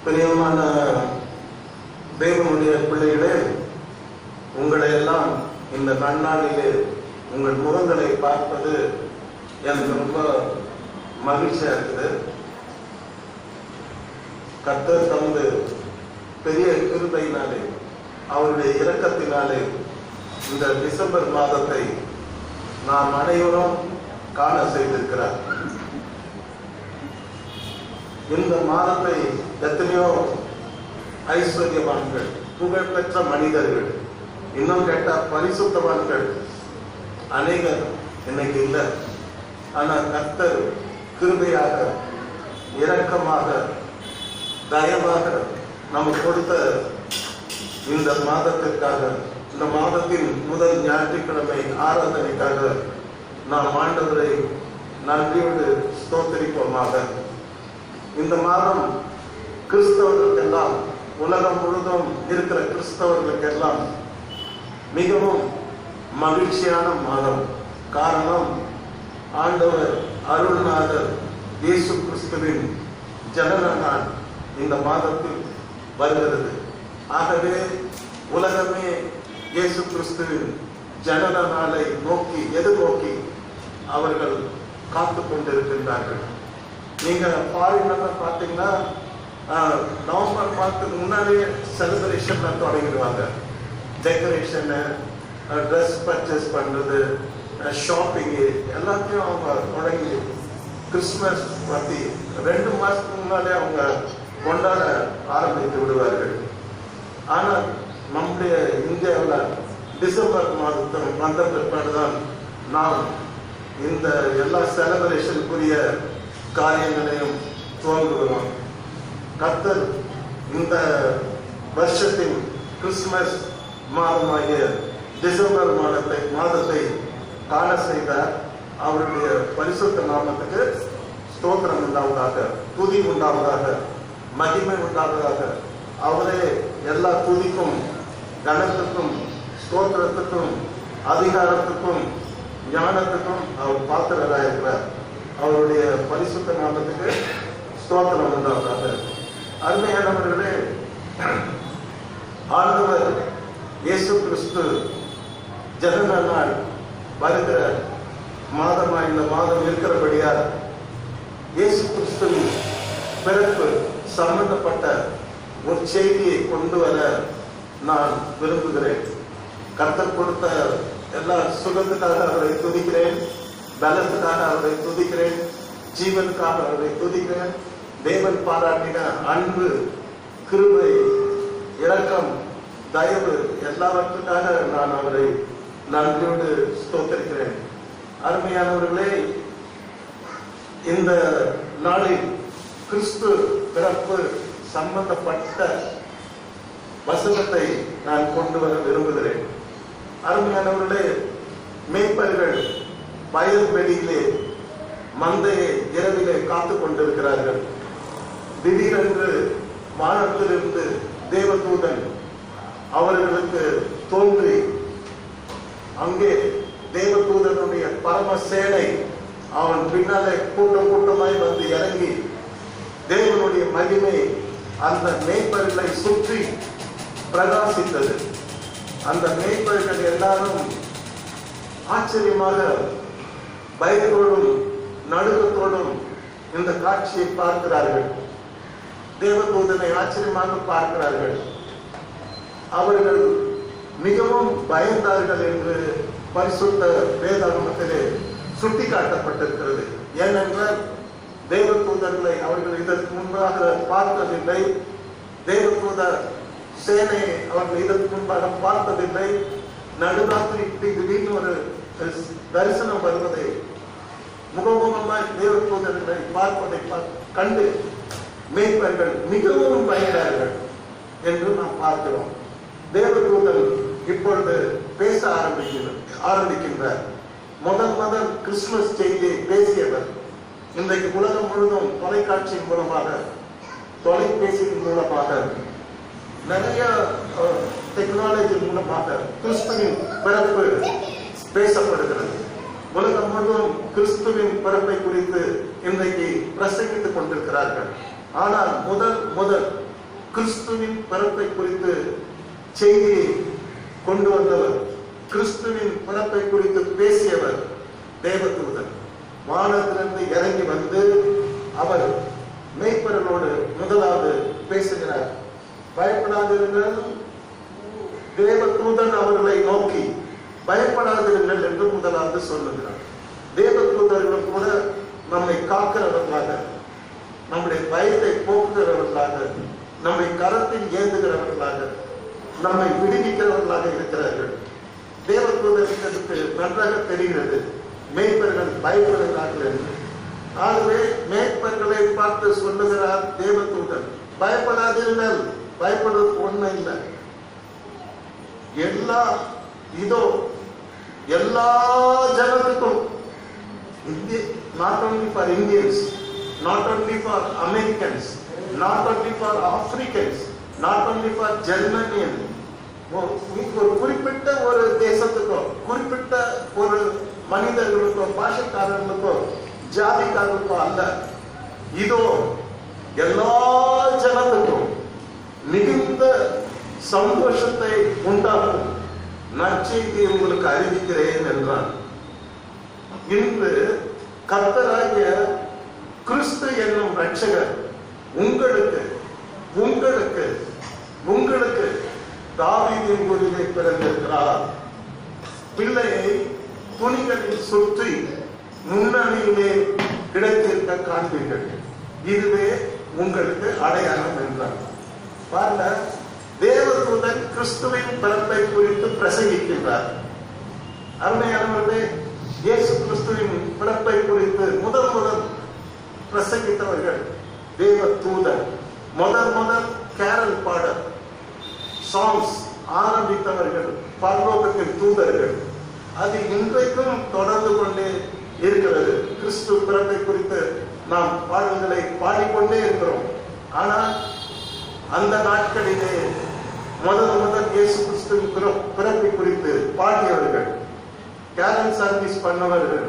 பிரியமான தேவனுடைய பிள்ளைகளே, உங்களை எல்லாம் இந்த நன்னாளிலே உங்கள் முகங்களை பார்ப்பது எனக்கு ரொம்ப மகிழ்ச்சியா இருக்குது. கர்த்தர் தமது பெரிய கிருபையினாலே, அவருடைய இரக்கத்தினாலே இந்த டிசம்பர் மாதத்தை நாம் அனைவரும் காண செய்திருக்கிறார். இந்த மாதத்தை எத்தனையோ ஐஸ்வர்யவான்கள், புகழ்பெற்ற மனிதர்கள், இன்னும் கேட்ட பரிசுத்தவான்கள் அநேகர் இன்னைக்கு இல்லை. ஆனால் கர்த்தர் கிருபையாக, இரக்கமாக, தயவாக நமக்கு கொடுத்த இந்த மாதத்திற்காக, இந்த மாதத்தின் முதல் ஞாயிற்றுக்கிழமை ஆராதனைக்காக நாம் ஆண்டவரை நன்றியோடு ஸ்தோத்திரிப்போமாக. இந்த மாதம் கிறிஸ்தவர்களுக்கெல்லாம், உலகம் முழுதும் இருக்கிற கிறிஸ்தவர்களுக்கெல்லாம் மிகவும் மகிழ்ச்சியான மாதம். காரணம், ஆண்டவர் அருள்நாதர் இயேசு கிறிஸ்துவின் ஜனன நாள் இந்த மாதத்தில் வருகிறது. ஆகவே உலகமே இயேசு கிறிஸ்துவின் ஜனன நாளை நோக்கி, எதிர்நோக்கி அவர்கள் காத்து கொண்டிருக்கின்றார்கள். நீங்க ஃபாரின்லாம் பார்த்தீங்கன்னா நவம்பர் மாதத்துக்கு முன்னாடியே செலிப்ரேஷன் தொடங்கிடுவாங்க. டெக்கரேஷனு, ட்ரெஸ் பர்ச்சேஸ் பண்ணுறது, ஷாப்பிங்கு எல்லாத்தையும் அவங்க தொடங்கி கிறிஸ்மஸ் பற்றி 2 மாதத்துக்கு முன்னாலே அவங்க கொண்டாட ஆரம்பித்து விடுவார்கள். ஆனால் நம்முடைய இந்தியாவில் டிசம்பர் மாதத்தில் வந்த பிற்பாடு தான் நாம் இந்த எல்லா செலிப்ரேஷனுக்குரிய காரியங்களையும் துவங்குகிறோம். கர்த்தர் இந்த வருஷத்தின் கிறிஸ்துமஸ் மாதமாகிய டிசம்பர் மாதத்தை காண செய்தார். அவருடைய பரிசுத்த நாமத்துக்கு ஸ்தோத்திரம் உண்டாவதாக, துதி உண்டாவதாக, மகிமை உண்டாவதாக. அவரே எல்லா துதிக்கும், கனத்துக்கும், ஸ்தோத்திரத்துக்கும், அதிகாரத்துக்கும், ஞானத்துக்கும் அவர் பாத்திரராக இருக்கிறார். அவருடைய பரிசுத்த நாமத்துக்கு ஸ்தோத்திரம் உண்டாவதாக. அருமையானவர்களே, ஆண்டவர் இயேசு கிறிஸ்து ஜனன நாள் வருகிற மாதமா இந்த மாதம் இருக்கிறபடியால் இயேசு கிறிஸ்துவின் பிறப்பு சம்பந்தப்பட்ட ஒரு செய்தியை கொண்டு வர நான் விரும்புகிறேன். கர்த்தர் கொடுத்த எல்லா சுகத்துக்காக அவரை துதிக்கிறேன், பலத்துக்காக அவரை துதிக்கிறேன், ஜீவனுக்காக அவரை துதிக்கிறேன். தேவன் பாராட்டின அன்பு, கிருபை, இரக்கம், தயவு எல்லாவற்றுக்காக நான் அவரை நன்றியோடு ஸ்தோத்திரிக்கிறேன். அருமையானவர்களே, இந்த நாளில் கிறிஸ்து பிறப்பு சம்பந்தப்பட்ட வசனத்தை நான் கொண்டு வர விரும்புகிறேன். அருமையானவர்களே, மேய்ப்பர்கள் வயல்வெளியிலே மந்தையை இரவிலே காத்து கொண்டிருக்கிறார்கள். திடீரென்று வானத்திலிருந்து தேவதூதன் அவர்களுக்கு தோன்றி, அங்கே தேவதூதனுடைய பரம சேனை அவன் பின்னாலே கூட்டம் கூட்டமாய் வந்து இறங்கி தேவனுடைய மகிமை அந்த மேய்ப்பர்களை சுற்றி பிரகாசித்தது. அந்த மேய்ப்பர்கள் எல்லாரும் ஆச்சரியமாக, பயத்தோடும் நடுக்கத்தோடும் இந்த காட்சியை பார்க்கிறார்கள். தேவதூதனை ஆச்சரியமாக பார்க்கிறார்கள். அவர்கள் மிகவும் பயந்தார்கள் என்று பரிசுத்த வேதாகமத்திலே சுட்டி காட்டப்பட்டிருக்கிறது. ஏனென்றால் தேவதூதர்களை அவர்கள் இதற்கு முன்பாக பார்த்ததில்லை. தேவதூத சேனையை அவர்கள் இதற்கு முன்பாக பார்த்ததில்லை. நடுராத்திரி திடீர்னு ஒரு தரிசனம் வருவதை, முகமுகமாய் தேவதூதர்களை பார்ப்பதை கண்டு மேய்ப்பர்கள் மிகவும் பயந்தார்கள் என்று நாம் பார்க்கிறோம். தேவதூதன் இப்பொழுது பேச ஆரம்பிக்கின்றார். முதல் கிறிஸ்துமஸ் செய்தியை பேசியவர் இன்றைக்கு உலகம் முழுதும் தொலைக்காட்சியின் மூலமாக, தொலைபேசியின் மூலமாக, நிறைய டெக்னாலஜி மூலமாக கிறிஸ்துவின் பிறப்பு பேசப்படுகிறது. உலகம் முழுவதும் கிறிஸ்துவின் பிறப்பை குறித்து இன்றைக்கு பிரசங்கித்துக் கொண்டிருக்கிறார்கள். ஆனால் முதல் கிறிஸ்துவின் பிறப்பை குறித்து செய்தியை கொண்டு வந்தவர், கிறிஸ்துவின் பிறப்பை குறித்து பேசியவர் தேவதூதன். வானத்திலிருந்து இறங்கி வந்து அவர் மேய்ப்பர்களோடு முதலாவது பேசுகிறார். பயப்படாதிருங்கள். தேவதூதன் அவர்களை நோக்கி பயப்படாதிருங்கள் என்று முதலாவது சொல்லுகிறார். தேவதூதர்கள் கூட நம்மை காக்கிறவர்களாக, நம்முடைய பயத்தை போக்குகிறவர்களாக, நம்மை கரத்தில் ஏந்துகிறவர்களாக, நம்மை விடுவிக்கிறவர்களாக இருக்கிறார்கள். தேவதூதர்களுக்கு நன்றாக தெரிகிறது மேய்ப்பர்கள் பயப்படுகிறார்கள் என்று. ஆகவே மேய்ப்பர்களை பார்த்து சொல்லுகிறார் தேவதூதன், பயப்படாதீர்கள், பயப்படுவதற்கு ஒன்றும் இல்லை. எல்லா ஜனத்துக்கும், not only for Indians, not only for Americans, not only for Africans, not only for Germanian, ஒரு குறிப்பிட்ட ஒரு தேசத்துக்கோ, குறிப்பிட்ட ஒரு மனிதர்களுக்கோ, பாஷைக்காரர்களுக்கோ, ஜாதிக்காரர்களுக்கோ அல்ல, இதோ எல்லா ஜனத்துக்கும் மிகுந்த சந்தோஷத்தை உண்டாக்கும் நற்செய்தியை உங்களுக்கு அறிவிக்கிறேன் என்றான். இன்று கர்த்தராகிய கிறிஸ்து என்னும் ரட்சகர் உங்களுக்கு உங்களுக்கு உங்களுக்கு தாவீதின் ஊரிலே பிறந்திருக்கிறார். பிள்ளையை துணிகளில் சுற்றி முன்னணியிலே கிடைத்திருக்க காண்பீர்கள். இதுவே உங்களுக்கு அடையாளம் என்றார். பாருங்க, தேவதூதன் கிறிஸ்துவின் பிறப்பை குறித்து பிரசங்கிக்கின்றார். அருமையானவர்களே, இயேசு கிறிஸ்துவின் பிறப்பை குறித்து முதல் பிரசங்கித்தவர்கள் தேவதூதன். முதல் கேரல் பாட சாங்ஸ் ஆரம்பித்தவர்கள் பரலோகத்தின் தூதர்கள். அது இன்றைக்கும் தொடர்ந்து கொண்டே இருக்கிறது. கிறிஸ்து பிறப்பை குறித்து நாம் பாடல்களை பாடிக்கொண்டே இருக்கிறோம். ஆனால் அந்த நாட்களிலே முதல் இயேசு கிறிஸ்துவின் பிறப்பை குறித்து பாடியவர்கள், கேரல் சர்வீஸ் பண்ணவர்கள்,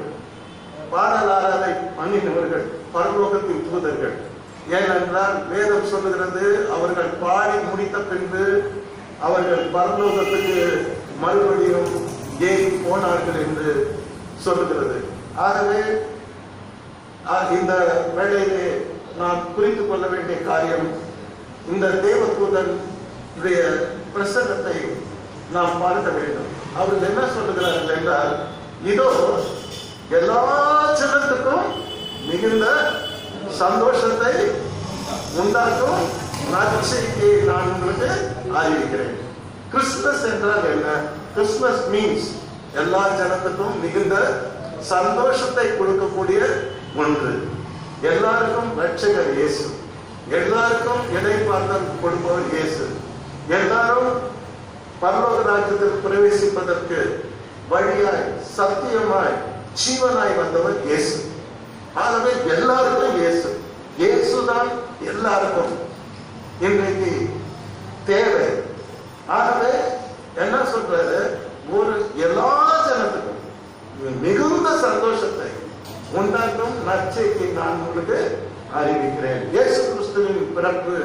பாடல் ஆராதனை பண்ணினவர்கள் பரலோகத்தின் தூதர்கள். ஏனென்றால் வேதம் சொல்லுகிறது, அவர்கள் பாடி முடித்த பின்பு அவர்கள் பரலோகத்துக்கு மறுபடியும் ஏறி போனார்கள் என்று சொல்லுகிறது. ஆகவே இந்த வேளையிலே நாம் புரிந்து கொள்ள வேண்டிய காரியம், இந்த தேவதூதன் பிரசங்கத்தை நாம் பார்க்க வேண்டும். அவர்கள் என்ன சொல்லுகிறார்கள் என்றால், இதோ எல்லா ஜனத்துக்கும் மிகுந்த சந்தோஷத்தை உண்டாக்கும் நற்செய்தியை நான் உங்களுக்கு அறிவிக்கிறேன். கிறிஸ்துமஸ் என்றால் என்ன? கிறிஸ்துமஸ் மீன்ஸ் எல்லா ஜனத்துக்கும் மிகுந்த சந்தோஷத்தை கொடுக்கக்கூடிய ஒன்று. எல்லாருக்கும் ரட்சகர் இயேசு, எல்லாருக்கும் இடைப்பார்த்தல் கொடுப்பவர் இயேசு, எல்லாரும் பரலோக ராஜ்யத்தில் பிரவேசிப்பதற்கு வழியாய், சத்தியமாய், ஜீவனாய் வந்தவர் இயேசு. ஆகவே எல்லாருக்கும் இயேசு, இயேசுதான் எல்லாருக்கும் இன்றைக்கு தேவை. ஆகவே என்ன சொல்றாரு, ஒரு எல்லா ஜனத்துக்கும் மிகுந்த சந்தோஷத்தை உண்டாக்கும் நற்செய்தியை நான் உங்களுக்கு அறிவிக்கிறேன். இயேசு கிறிஸ்துவின் பிறப்பு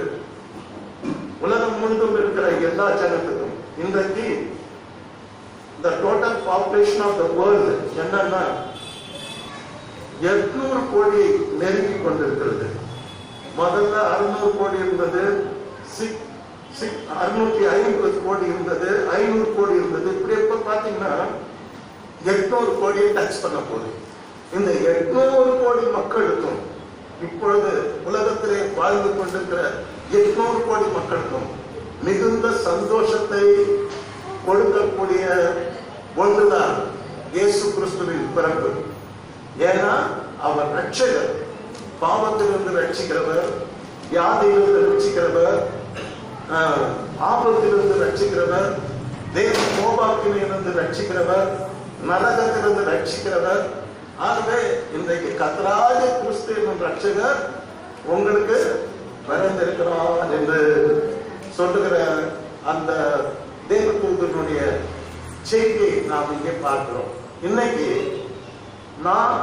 உலகம் முழுதும் இருக்கிற எல்லா ஜனத்துக்கும், இன்றைக்கு the total population of the world என்னன்னா 800 கோடியை நெருங்கி கொண்டிருக்கிறது. முதல்ல 600 கோடி இருந்தது, 650 கோடி இருந்தது, 500 கோடி இருந்தது. இப்படி எப்ப பாத்தீங்கன்னா 800 கோடியை டச் பண்ண போகுது. இந்த 800 கோடி மக்களுக்கும், இப்பொழுது உலகத்திலே வாழ்ந்து கொண்டிருக்கிற 800 கோடி மக்களுக்கும் மிகுந்த சந்தோஷத்தை கொடுக்கக்கூடிய ஒன்றுதான் இயேசு கிறிஸ்துவின் பிறப்பு. ஏன்னா அவர் ரட்சகர், பாவத்திலிருந்து ரட்சிக்கிறவர், வியாதியிலிருந்து ரட்சிக்கிறவர், ஆபத்திலிருந்து ரட்சிக்கிறவர், தேவ கோபாக்கிலிருந்து ரட்சிக்கிறவர், நரகத்திலிருந்து ரட்சிக்கிறவர். ஆகவே இன்றைக்கு கர்த்தராகிய கிறிஸ்து என்னும் ரட்சகர் உங்களுக்கு பிறந்திருக்கிறார் என்று சொல்லுகிற அந்த தேவதூதனுடைய செய்தியை நாம் இங்கே பார்க்கிறோம். இன்னைக்கு நான்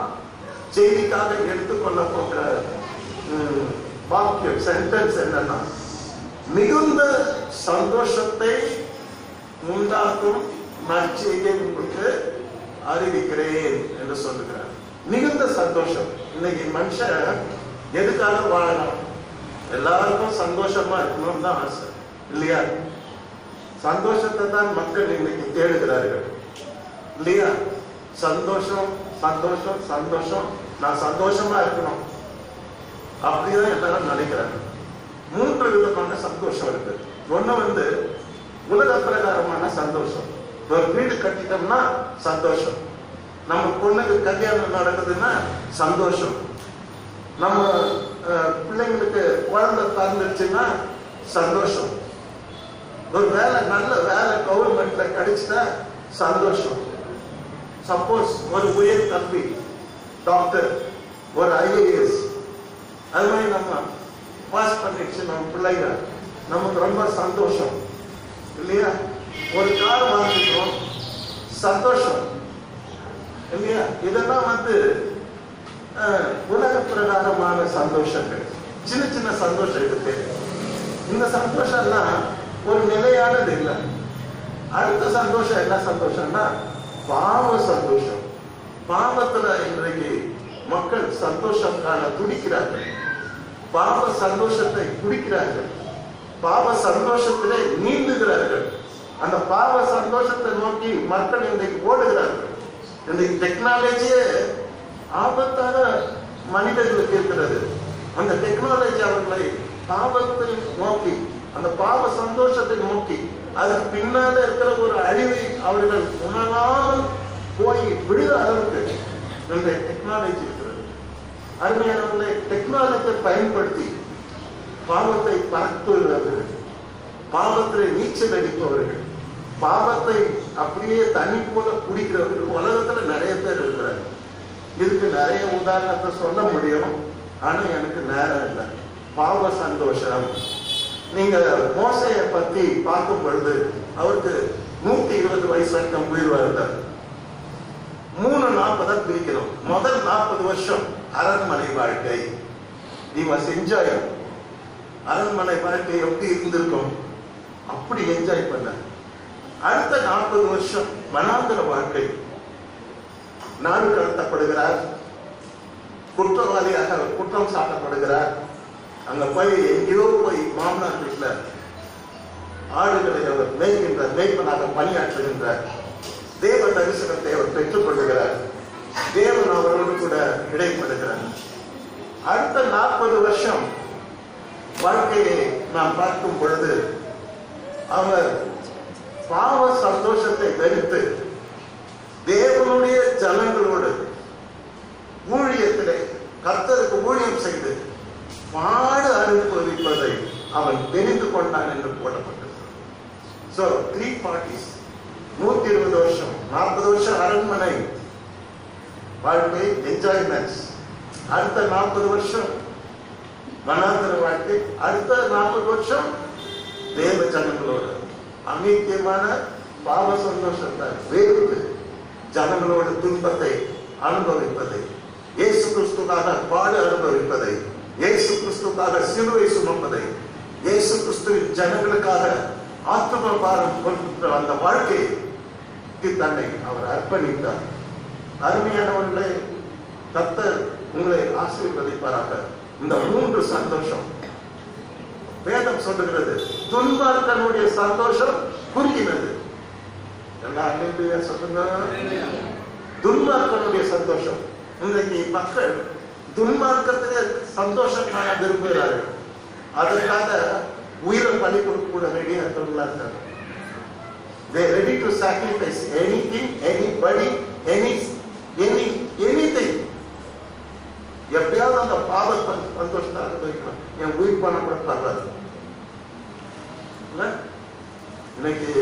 செய்திக்காக எடுத்துக்கொள்ள போகிற வாக்கியம், சென்டென்ஸ் என்னன்னா, மிகுந்த சந்தோஷத்தை உண்டாக்கும் நற்செய்தியை உங்களுக்கு அறிவிக்கிறேன் என்று சொல்லுகிறார். மிகுந்த சந்தோஷம். இன்னைக்கு மனுஷன் எதுக்காக வாழணும்? எல்லாருக்கும் சந்தோஷமா இருக்கணும்னு தான் ஆசை, இல்லையா? சந்தோஷத்தை தான் மக்கள் இன்னைக்கு தேடுகிறார்கள், இல்லையா? சந்தோஷம் சந்தோஷம் சந்தோஷம், நான் சந்தோஷமா இருக்கணும் அப்படிதான் எல்லாரும் நினைக்கிறாங்க. 3 விதமான சந்தோஷம் இருக்கு. ஒண்ணு உலக பிரகாரமான சந்தோஷம். ஒரு வீடு கட்டிட்டோம்னா சந்தோஷம், நம்ம பொண்ணுக்கு கல்யாணம் நடக்குதுன்னா சந்தோஷம், நம்ம பிள்ளைங்களுக்கு குழந்தை பிறந்துச்சுன்னா சந்தோஷம், ஒரு வேலை நல்ல வேலை கவர்மெண்ட்ல கிடைச்சிட்டா சந்தோஷம். சப்போஸ் ஒரு உயர் கல்வி டாக்டர், ஒரு IAS அது மாதிரி நம்ம பாஸ் பண்ணிடுச்சு நம்ம பிள்ளைங்க, நமக்கு ரொம்ப சந்தோஷம், இல்லையா? ஒரு கார் வாங்கிட்டோம் சந்தோஷம், இல்லையா? இதெல்லாம் உலக பிரகாரமான சந்தோஷங்கள். சின்ன சின்ன சந்தோஷம் இருக்கு. இந்த சந்தோஷம் எல்லாம் ஒரு நிலையானது இல்லை. அடுத்த சந்தோஷம் என்ன சந்தோஷம்னா பாவ சந்தோஷம். பாவத்துல இன்றைக்கு மக்கள் சந்தோஷம் காண துடிக்கிறார்கள், பாவ சந்தோஷத்தை குடிக்கிறார்கள், பாவ சந்தோஷத்திலே நீந்துகிறார்கள். அந்த பாவ சந்தோஷத்தை நோக்கி மக்கள் இன்றைக்கு ஓடுகிறார்கள். இன்றைக்கு டெக்னாலஜியே ஆபத்தான மனிதர்களுக்கு இருக்கிறது. அந்த டெக்னாலஜி அவர்களை பாவத்தை நோக்கி, அந்த பாவ சந்தோஷத்தை நோக்கி, அதுக்கு பின்னால இருக்கிற ஒரு அழிவை அவர்கள் உணராமல் போய் விடுற அளவுக்கு இன்றைய டெக்னாலஜி இருக்கிறது. அருமையானவர்களை, டெக்னாலஜியை பயன்படுத்தி பாவத்தை பரத்துவர்கள், பாவத்திலே நீச்சல் அடிப்பவர்கள், பாவத்தை அப்படியே தண்ணி போல குடிக்கிறவர்கள் உலகத்துல நிறைய பேர் இருக்கிறார்கள். இதுக்கு நிறைய உதாரணத்தை சொல்ல முடியும், ஆனா எனக்கு நேரம் இல்லை. பாவ சந்தோஷம். நீங்க மோசையை பத்தி பார்க்கும் பொழுது அவருக்கு 120 வயசு வரைக்கும் உயிர் வருது. 340 பிரிக்கணும். முதல் 40 வருஷம் அரண்மனை வாழ்க்கை. He was enjoying. அரண்மனை வாழ்க்கை எப்படி இருந்திருக்கும் அப்படி என்ஜாய் பண்ண. அடுத்த 40 வருஷம் வனாந்தர வாழ்க்கை. நாடு கடத்தப்படுகிறார், குற்றவாளியாக குற்றம் சாட்டப்படுகிறார். அங்க போய் எங்கேயோ போய் மாமனார் வீட்டுல ஆடுகளை அவர் மேய்கின்றார், மேய்ப்பனாக பணியாற்றுகின்றார். தேவ தரிசனத்தை அவர் பெற்றுக் கொள்கிறார். தேவன் அவரோடு கூட இடைப்படுகிறார். அடுத்த 40 வருஷம் வாழ்க்கையை நாம் பார்க்கும் பொழுது அவர் பாவ சந்தோஷத்தை வெறுத்து தேவனுடைய ஜனங்களோடு ஊழியத்திலே கர்த்தருக்கு ஊழியம் செய்து பாடு அனுபவிப்பதை அவன் தெரிந்து கொண்டான் என்று போடப்பட்டது. So 3 parties, 120 வருஷம், 40 வருஷம் அரண்மனை வாழ்க்கை என்ஜாய்மெண்ட்ஸ், அடுத்த 40 வருஷம் வனாந்தர வாழ்க்கை, அடுத்த 40 வருஷம் தேவ ஜனங்களோடு அநீத்தியமான பாவ சந்தோஷத்தை வேறு ஜனங்களோட துன்பத்தை அனுபவிப்பதை, இயேசு கிறிஸ்துக்காக பாடு அனுபவிப்பதை, இயேசு கிறிஸ்துக்காக சிலுவை சுமப்பதை, இயேசு கிறிஸ்துவின் ஜனங்களுக்காக ஆத்ம பாரம் கொண்ட அந்த வாழ்க்கைக்கு தன்னை அவர் அர்ப்பணித்தார். அருமையானவர்களே, கர்த்தர் உங்களை ஆசீர்வதிப்பாராக. இந்த 3 சந்தோஷம் வேதம் சொல்லுகிறது. துன்மார்க்கனுடைய சந்தோஷம் குறுகினது. எல்லாம் சொல்லுங்க. துன்மார்க்கனுடைய சந்தோஷம். இன்றைக்கு மக்கள் துன்மார்க்கத்திலே சந்தோஷம் காண விரும்புகிறார்கள். அதற்காக உயிரை பலி கொடுக்க கூட ரெடியா இருக்காங்க. They are ready to sacrifice anything, anybody, anything. எப்படியாவது அந்த பாவ சந்தோஷத்தை அனுபவிக்கலாம். என் உயிர் பணம் கூட தர்றாரு. இன்னைக்கு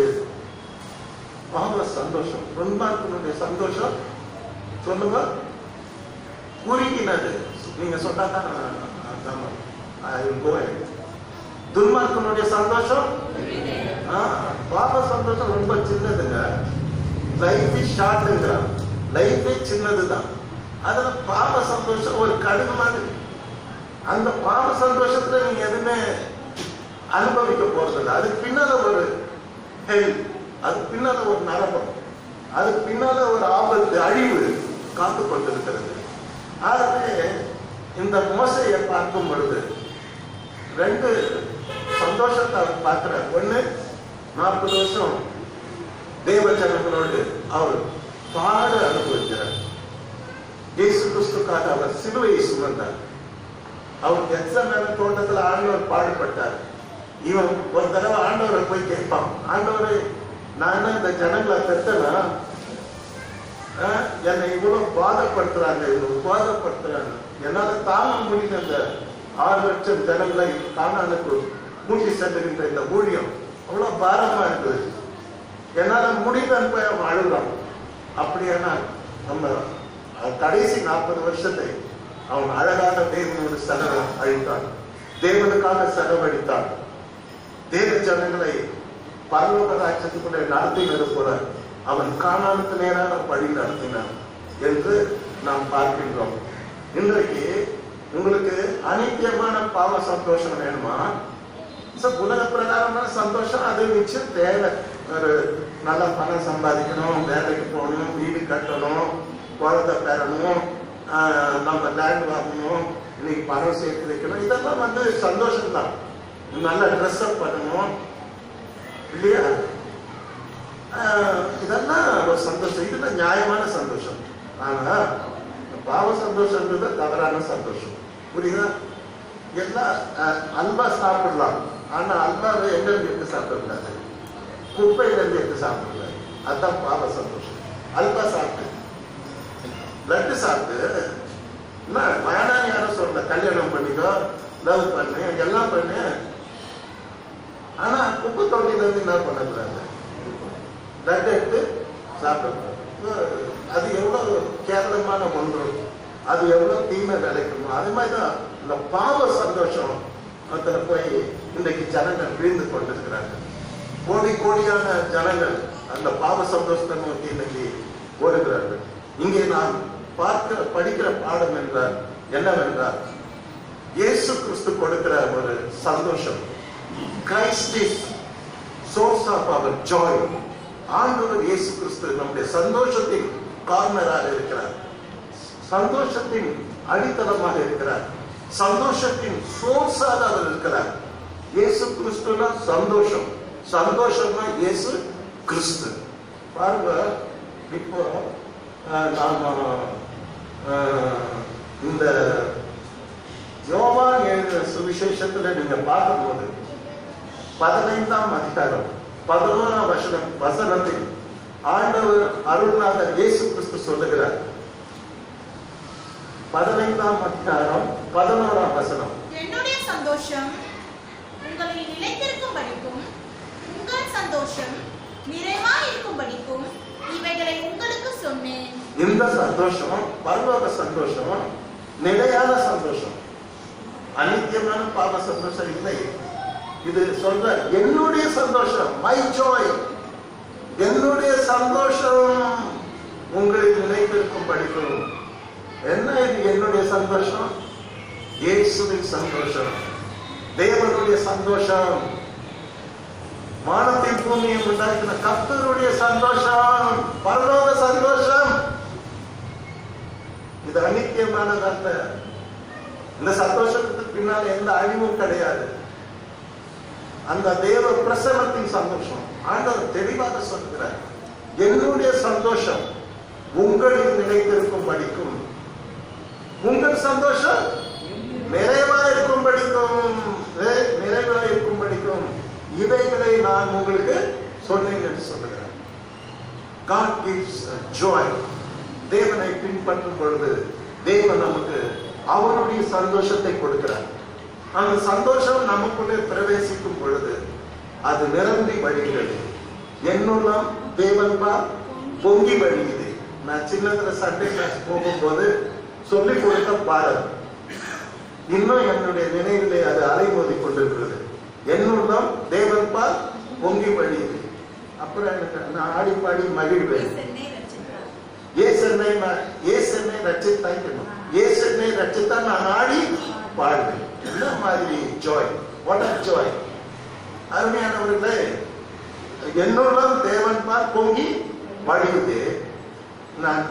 பாவ சந்தோஷம், துன்மார்க்கனுடைய சந்தோஷம் சொல்லுங்க குறுகினது. நீங்க சொன்னாதான் துன்மார்க்கனுடைய சந்தோஷம், பாவ சந்தோஷம் ரொம்ப சின்னதுங்க. லைஃப் ஷார்ட்ங்க, லைஃபே சின்னதுதான். அதுல பாவ சந்தோஷம் ஒரு கடுகு மாதிரி. அந்த பாவ சந்தோஷத்துல நீங்க எதுவுமே அனுபவிக்க போறதில்லை. அதுக்கு பின்னால ஒரு ஹெல், அதுக்கு பின்னால ஒரு நரகம், அதுக்கு பின்னால ஒரு ஆபத்து, அழிவு காத்து கொண்டிருக்கிறது. ஆகவே இந்த மோசையை பார்க்கும் பொழுது ரெண்டு சந்தோஷத்தை அவர் பார்க்கிறார். ஒண்ணு, 40 வருஷம் தேவ ஜனங்களோடு அவர் பாட அனுபவிக்கிறார். இயேசு கிறிஸ்துக்காக அவர் சிலுவையை சுமந்தார். அவர் கெத்சமனே தோட்டத்தில் ஆண்டவர் பாடுபட்டார். இவன் ஒரு தடவை ஆண்டவரை போய் கேட்பான், ஆண்டவரே நான் இந்த ஜனங்களை பெற்றனா, என்னை இவ்வளவு பாதப்படுத்துறாங்க, இவ்வளவு பாதப்படுத்துறாங்க, என்னால தாங்க முடியல. இந்த 6 லட்சம் ஜனங்களை கானானுக்கு கூட்டி செல்லுகின்ற இந்த ஊழியம் அவ்வளவு பாரமா இருக்குது, என்னால முடியலன்னு போய் அவன் அழுகிறான். அப்படியானா நம்ம கடைசி 40 வருஷத்தை அவன் அழகான தேவனோடு அழித்தான், தேவனுக்காக செலவழித்தான். தேவ ஜனங்களை பரலோக ராஜ்யத்துக்குள்ளே நடத்தினது போல அவன் கானானுக்கு நேரான வழி நடத்தினான் என்று நாம் பார்க்கின்றோம். இன்றைக்கு உங்களுக்கு அநித்தியமான பாவ சந்தோஷம் வேணுமா? உலக பிரகாரமான சந்தோஷம் அது நிச்சயம் தேவை. ஒரு நல்ல பணம் சம்பாதிக்கணும், வேலைக்கு போகணும், வீடு கட்டணும், குழந்தை பெறணும், நம்ம லேண்ட் வாங்கணும், இன்னைக்கு பணம் சேர்த்து வைக்கணும், இதெல்லாம் சந்தோஷம் தான். நல்ல ட்ரெஸ் அப் பண்ணணும் இல்லையா? இதெல்லாம் ஒரு சந்தோஷம், இதுல நியாயமான சந்தோஷம். ஆனா பாவ சந்தோஷம்ன்றது தவறான சந்தோஷம். புரியுதா? எல்லாம் அல்வா சாப்பிடலாம், ஆனா அல்வாவை எங்க இருந்து எடுத்து சாப்பிடக்கூடாது, குப்பையில இருந்து எடுத்து சாப்பிடக்கூடாது. அதுதான் பாவ சந்தோஷம். அல்வா சாப்பிட்டு, லட்டு சாப்பிட்டு வேணாம் யாரும் சொல்ல, கல்யாணம் பண்ணிக்கோ, லவ் பண்ணு, எல்லாம் பண்ணு, ஆனா உப்பு தொண்டில இருந்து என்ன பண்ணக்கூடாது, லட்டு எடுத்து சாப்பிடக்கூடாது. அது எவ்வளவு கேவலமான ஒன்று, அது எவ்வளவு தீமை விளைக்கணும். அது மாதிரிதான் இந்த பாவ சந்தோஷம் அதுல போய் இன்றைக்கு ஜனங்கள் வீழ்ந்து கொண்டிருக்கிறாங்க. கோடி கோடியான ஜனங்கள் அந்த பாவ சந்தோஷத்தை நோக்கி இன்னைக்கு ஓடுகிறார்கள். இங்கே நாம் படிக்கிற பாடம் என்றால் என்னவென்றால், இயேசு கிறிஸ்து கொடுக்கிற ஒரு சந்தோஷம். Christ is source of our joy. ஆண்டவர் இயேசு கிறிஸ்து நம்முடைய சந்தோஷத்தின் காரணராக இருக்கிறார், சந்தோஷத்தின் அடித்தளமாக இருக்கிறார், சந்தோஷத்தின் சோர்ஸாக அவர் இருக்கிறார். இயேசு கிறிஸ்துனா சந்தோஷம், சந்தோஷம்னா இயேசு கிறிஸ்து. பாருங்க, இப்போ நாம இந்த யோவான் எழுதின சுவிசேஷத்துல நீங்க பார்க்கும்போது 15ஆம் அதிகாரம் 11ஆம் வசனத்தில் ஆண்டவர் அருள்நாதர் இயேசு கிறிஸ்து சொல்லுகிறார். 15ஆம் அதிகாரம் 11ஆம் வசனம், என்னுடைய சந்தோஷம் உங்களில் நிலைத்திருக்கும்படிக்கும் உங்கள் சந்தோஷம் நிறைவாய் இருக்கும்படிக்கும் இவைகளை உங்களுக்கு சொன்னேன். இந்த சந்தோஷம் பரலோக சந்தோஷம், நிலையான சந்தோஷம், அநித்தியமான பாவ சந்தோஷம் இல்லை. இது சொல்ற என்னுடைய சந்தோஷம், மை ஜாய், என்னுடைய சந்தோஷம் உங்களுக்கு நிலைத்திருக்கும் படிக்கும். என்ன இது என்னுடைய சந்தோஷம்? இயேசுவின் சந்தோஷம், தேவனுடைய சந்தோஷம், வானத்தின் பூமியை உண்டாக்கின கர்த்தருடைய சந்தோஷம், பரலோக சந்தோஷம். இது அநித்தியமானதல்ல. இந்த சந்தோஷத்துக்கு பின்னால் எந்த அழிவும் கிடையாது. அந்த தேவ பிரசன்னத்தின் சந்தோஷம் ஆண்டவர் தெளிவாக சொல்கிறார். என்னுடைய சந்தோஷம் உங்களில் நிலைத்திருக்கும் படிக்கும், உங்கள் சந்தோஷம் நிறைவாயிருக்கும் படிக்கும், நிறைவாயிருக்கும் படிக்கும் இவைகளை நான் உங்களுக்கு சொன்னேன் என்று சொல்லுகிறேன். God gives joy. தேவனை பின்பற்றும் பொழுது தேவன் நமக்கு அவருடைய சந்தோஷத்தை கொடுக்கிறார். அந்த சந்தோஷம் நமக்குள்ளே பிரவேசிக்கும் பொழுது அது நிரம்பி வழிகிறது. என்னுள்ளம் தேவன் பொங்கி வழியுது. நான் சின்னத்துல சண்டே கிளாஸ் போகும்போது சொல்லிக் கொடுத்த பாடல் இன்னும் என்னுடைய நினைவிலே அது அலைமோதி கொண்டிருக்கிறது. என்னுள்ளம் தேவன் பொங்கி வழியுது. அப்புறம் நான் ஆடி பாடி மகிழ்வேன். ஏசென்னை ரட்சித்தாய்க்கணும், ஏசென்னை ரட்சித்தா நான் ஆடி பாடுவேன். என்ன மாதிரி ஜாய், வாட் ஆர் ஜாய்? அருமையானவர்களே, என்னுடன் தேவன் பார் பொங்கி வழியுது. நான்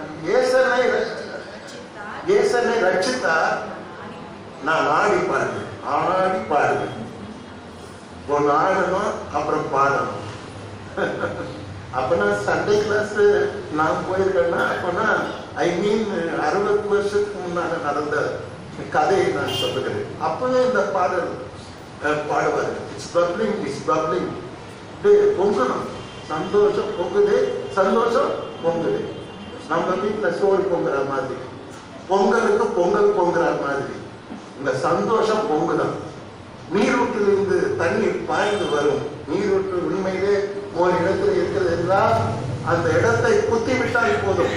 ஏசனை ரட்சித்தார், நான் ஆடி பாடுவேன். ஒன்று ஆடணும், அப்புறம் பாடணும். அப்பனா சண்டே கிளாஸ் நான் போயிருக்கேன்னா, அப்பனா 60 வருஷத்துக்கு முன்னால நடந்த கதையை நான் சொல்லுகிறேன். அப்பவே இந்த பாடல் பாடுவாரு. இட்ஸ் பப்ளிங் பொங்கணும், சந்தோஷம் பொங்குது, சந்தோஷம் பொங்குது. நம்ம வீட்டில் சோறு பொங்குற மாதிரி, பொங்கலுக்கு பொங்கல் பொங்குற மாதிரி இந்த சந்தோஷம் பொங்குதான். நீரூற்றிலிருந்து தண்ணீர் பாய்ந்து வரும். நீரூற்று உண்மையிலே ஒரு இடத்துல இருக்கிறது என்றால் அந்த இடத்தை குத்தி விட்டால் போதும்,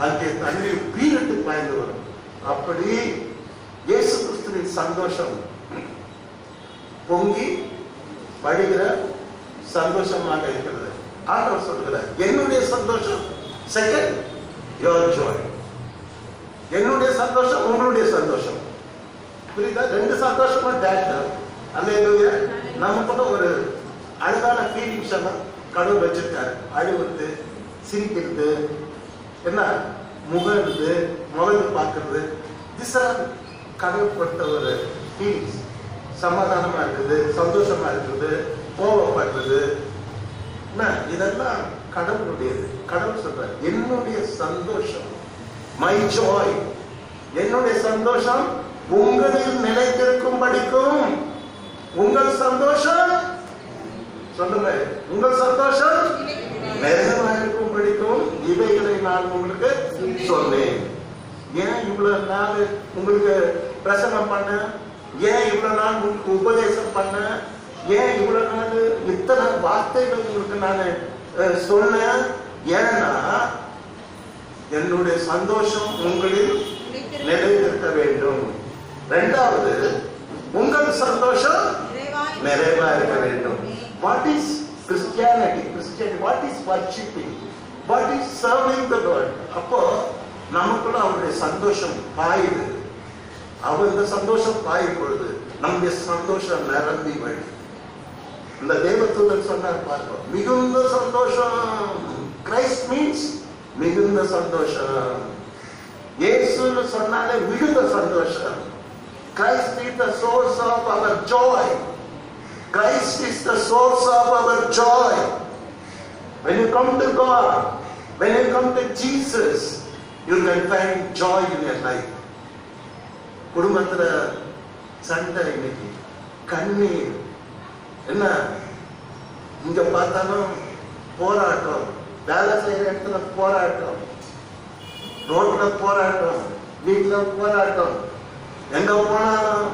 அங்கே தண்ணீர் பீரிட்டு பாய்ந்து வரும். அப்படி இயேசு கிறிஸ்துவின் சந்தோஷம் பொங்கி வழிகிற சந்தோஷமாக இருக்கிறது. ஆண்டவர் சொல்கிறார், என்னுடைய சந்தோஷம் செகண்ட் யுவர் ஜாய். என்னுடைய சந்தோஷம் உங்களுடைய சந்தோஷம். புரியுதா? ரெண்டு சந்தோஷமா டேரக்டர் அல்லேலூயா. நமக்குள்ள ஒரு அழகான ஃபீலிங்ஸ் எல்லாம் கடவுள் வச்சிருக்காரு. அழுவது, சிரிக்கிறது, என்ன முகர்ந்து முகந்து பார்க்கறது, கடவுள் கொடுத்த ஒரு ஃபீலிங்ஸ். சமாதானமா இருக்குது, சந்தோஷமா இருக்குது, கோபப்படுறது, இதெல்லாம் கடவுளுடையது. கடவுள் சொல்றார், என்னுடைய சந்தோஷம், மை ஜாய், என்னுடைய சந்தோஷம் உங்களில் நிலைத்திருக்கும் படிக்கும். உங்கள் சந்தோஷம் சொல்லுங்க, உங்கள் சந்தோஷம் நிறைவாயிருக்கும் படிக்கும் இவைகளை நான் உங்களுக்கு சொன்னேன். ஏன் இவ்வளவு நாள் உங்களுக்கு பிரசங்கம் பண்ண, ஏன் இவ்வளவு நாள் உங்களுக்கு உபதேசம் பண்ண, ஏன் இவ்வளவு நாள் இத்தனை வார்த்தைகள் உங்களுக்கு நான் சொன்னேன்? ஏன்னா என்னுடைய சந்தோஷம் உங்களில் நிலைத்திருக்க வேண்டும். இரண்டாவது, உங்கள் சந்தோஷம் நிறைவா இருக்க வேண்டும். What is Christianity? What is worshiping? What is serving the Lord? அப்போ நமக்குள்ள அவருடைய சந்தோஷம் பாயுது. அவர் இந்த சந்தோஷம் பாயும் பொழுது நம்முடைய சந்தோஷம் நிரம்பி வழி. இந்த தேவதூதன் சொன்னார் பார்ப்போம், மிகுந்த சந்தோஷம். கிரைஸ்ட் மீன்ஸ் மிகுந்த சந்தோஷம். இயேசுன்னு சொன்னாலே மிகுந்த சந்தோஷம். Christ is the source of our joy. Christ is the source of our joy. When you come to God, when you come to Jesus, you can find joy in your life. குடும்பத்துல சண்டை, இன்னைக்கு கண்ணீர், என்ன இங்க பார்த்தாலும் போராட்டம், வேலை செய்யற இடத்துல போராட்டம், ரோட்ல போராட்டம், வீட்டுல போராட்டம், எங்க போனாலும்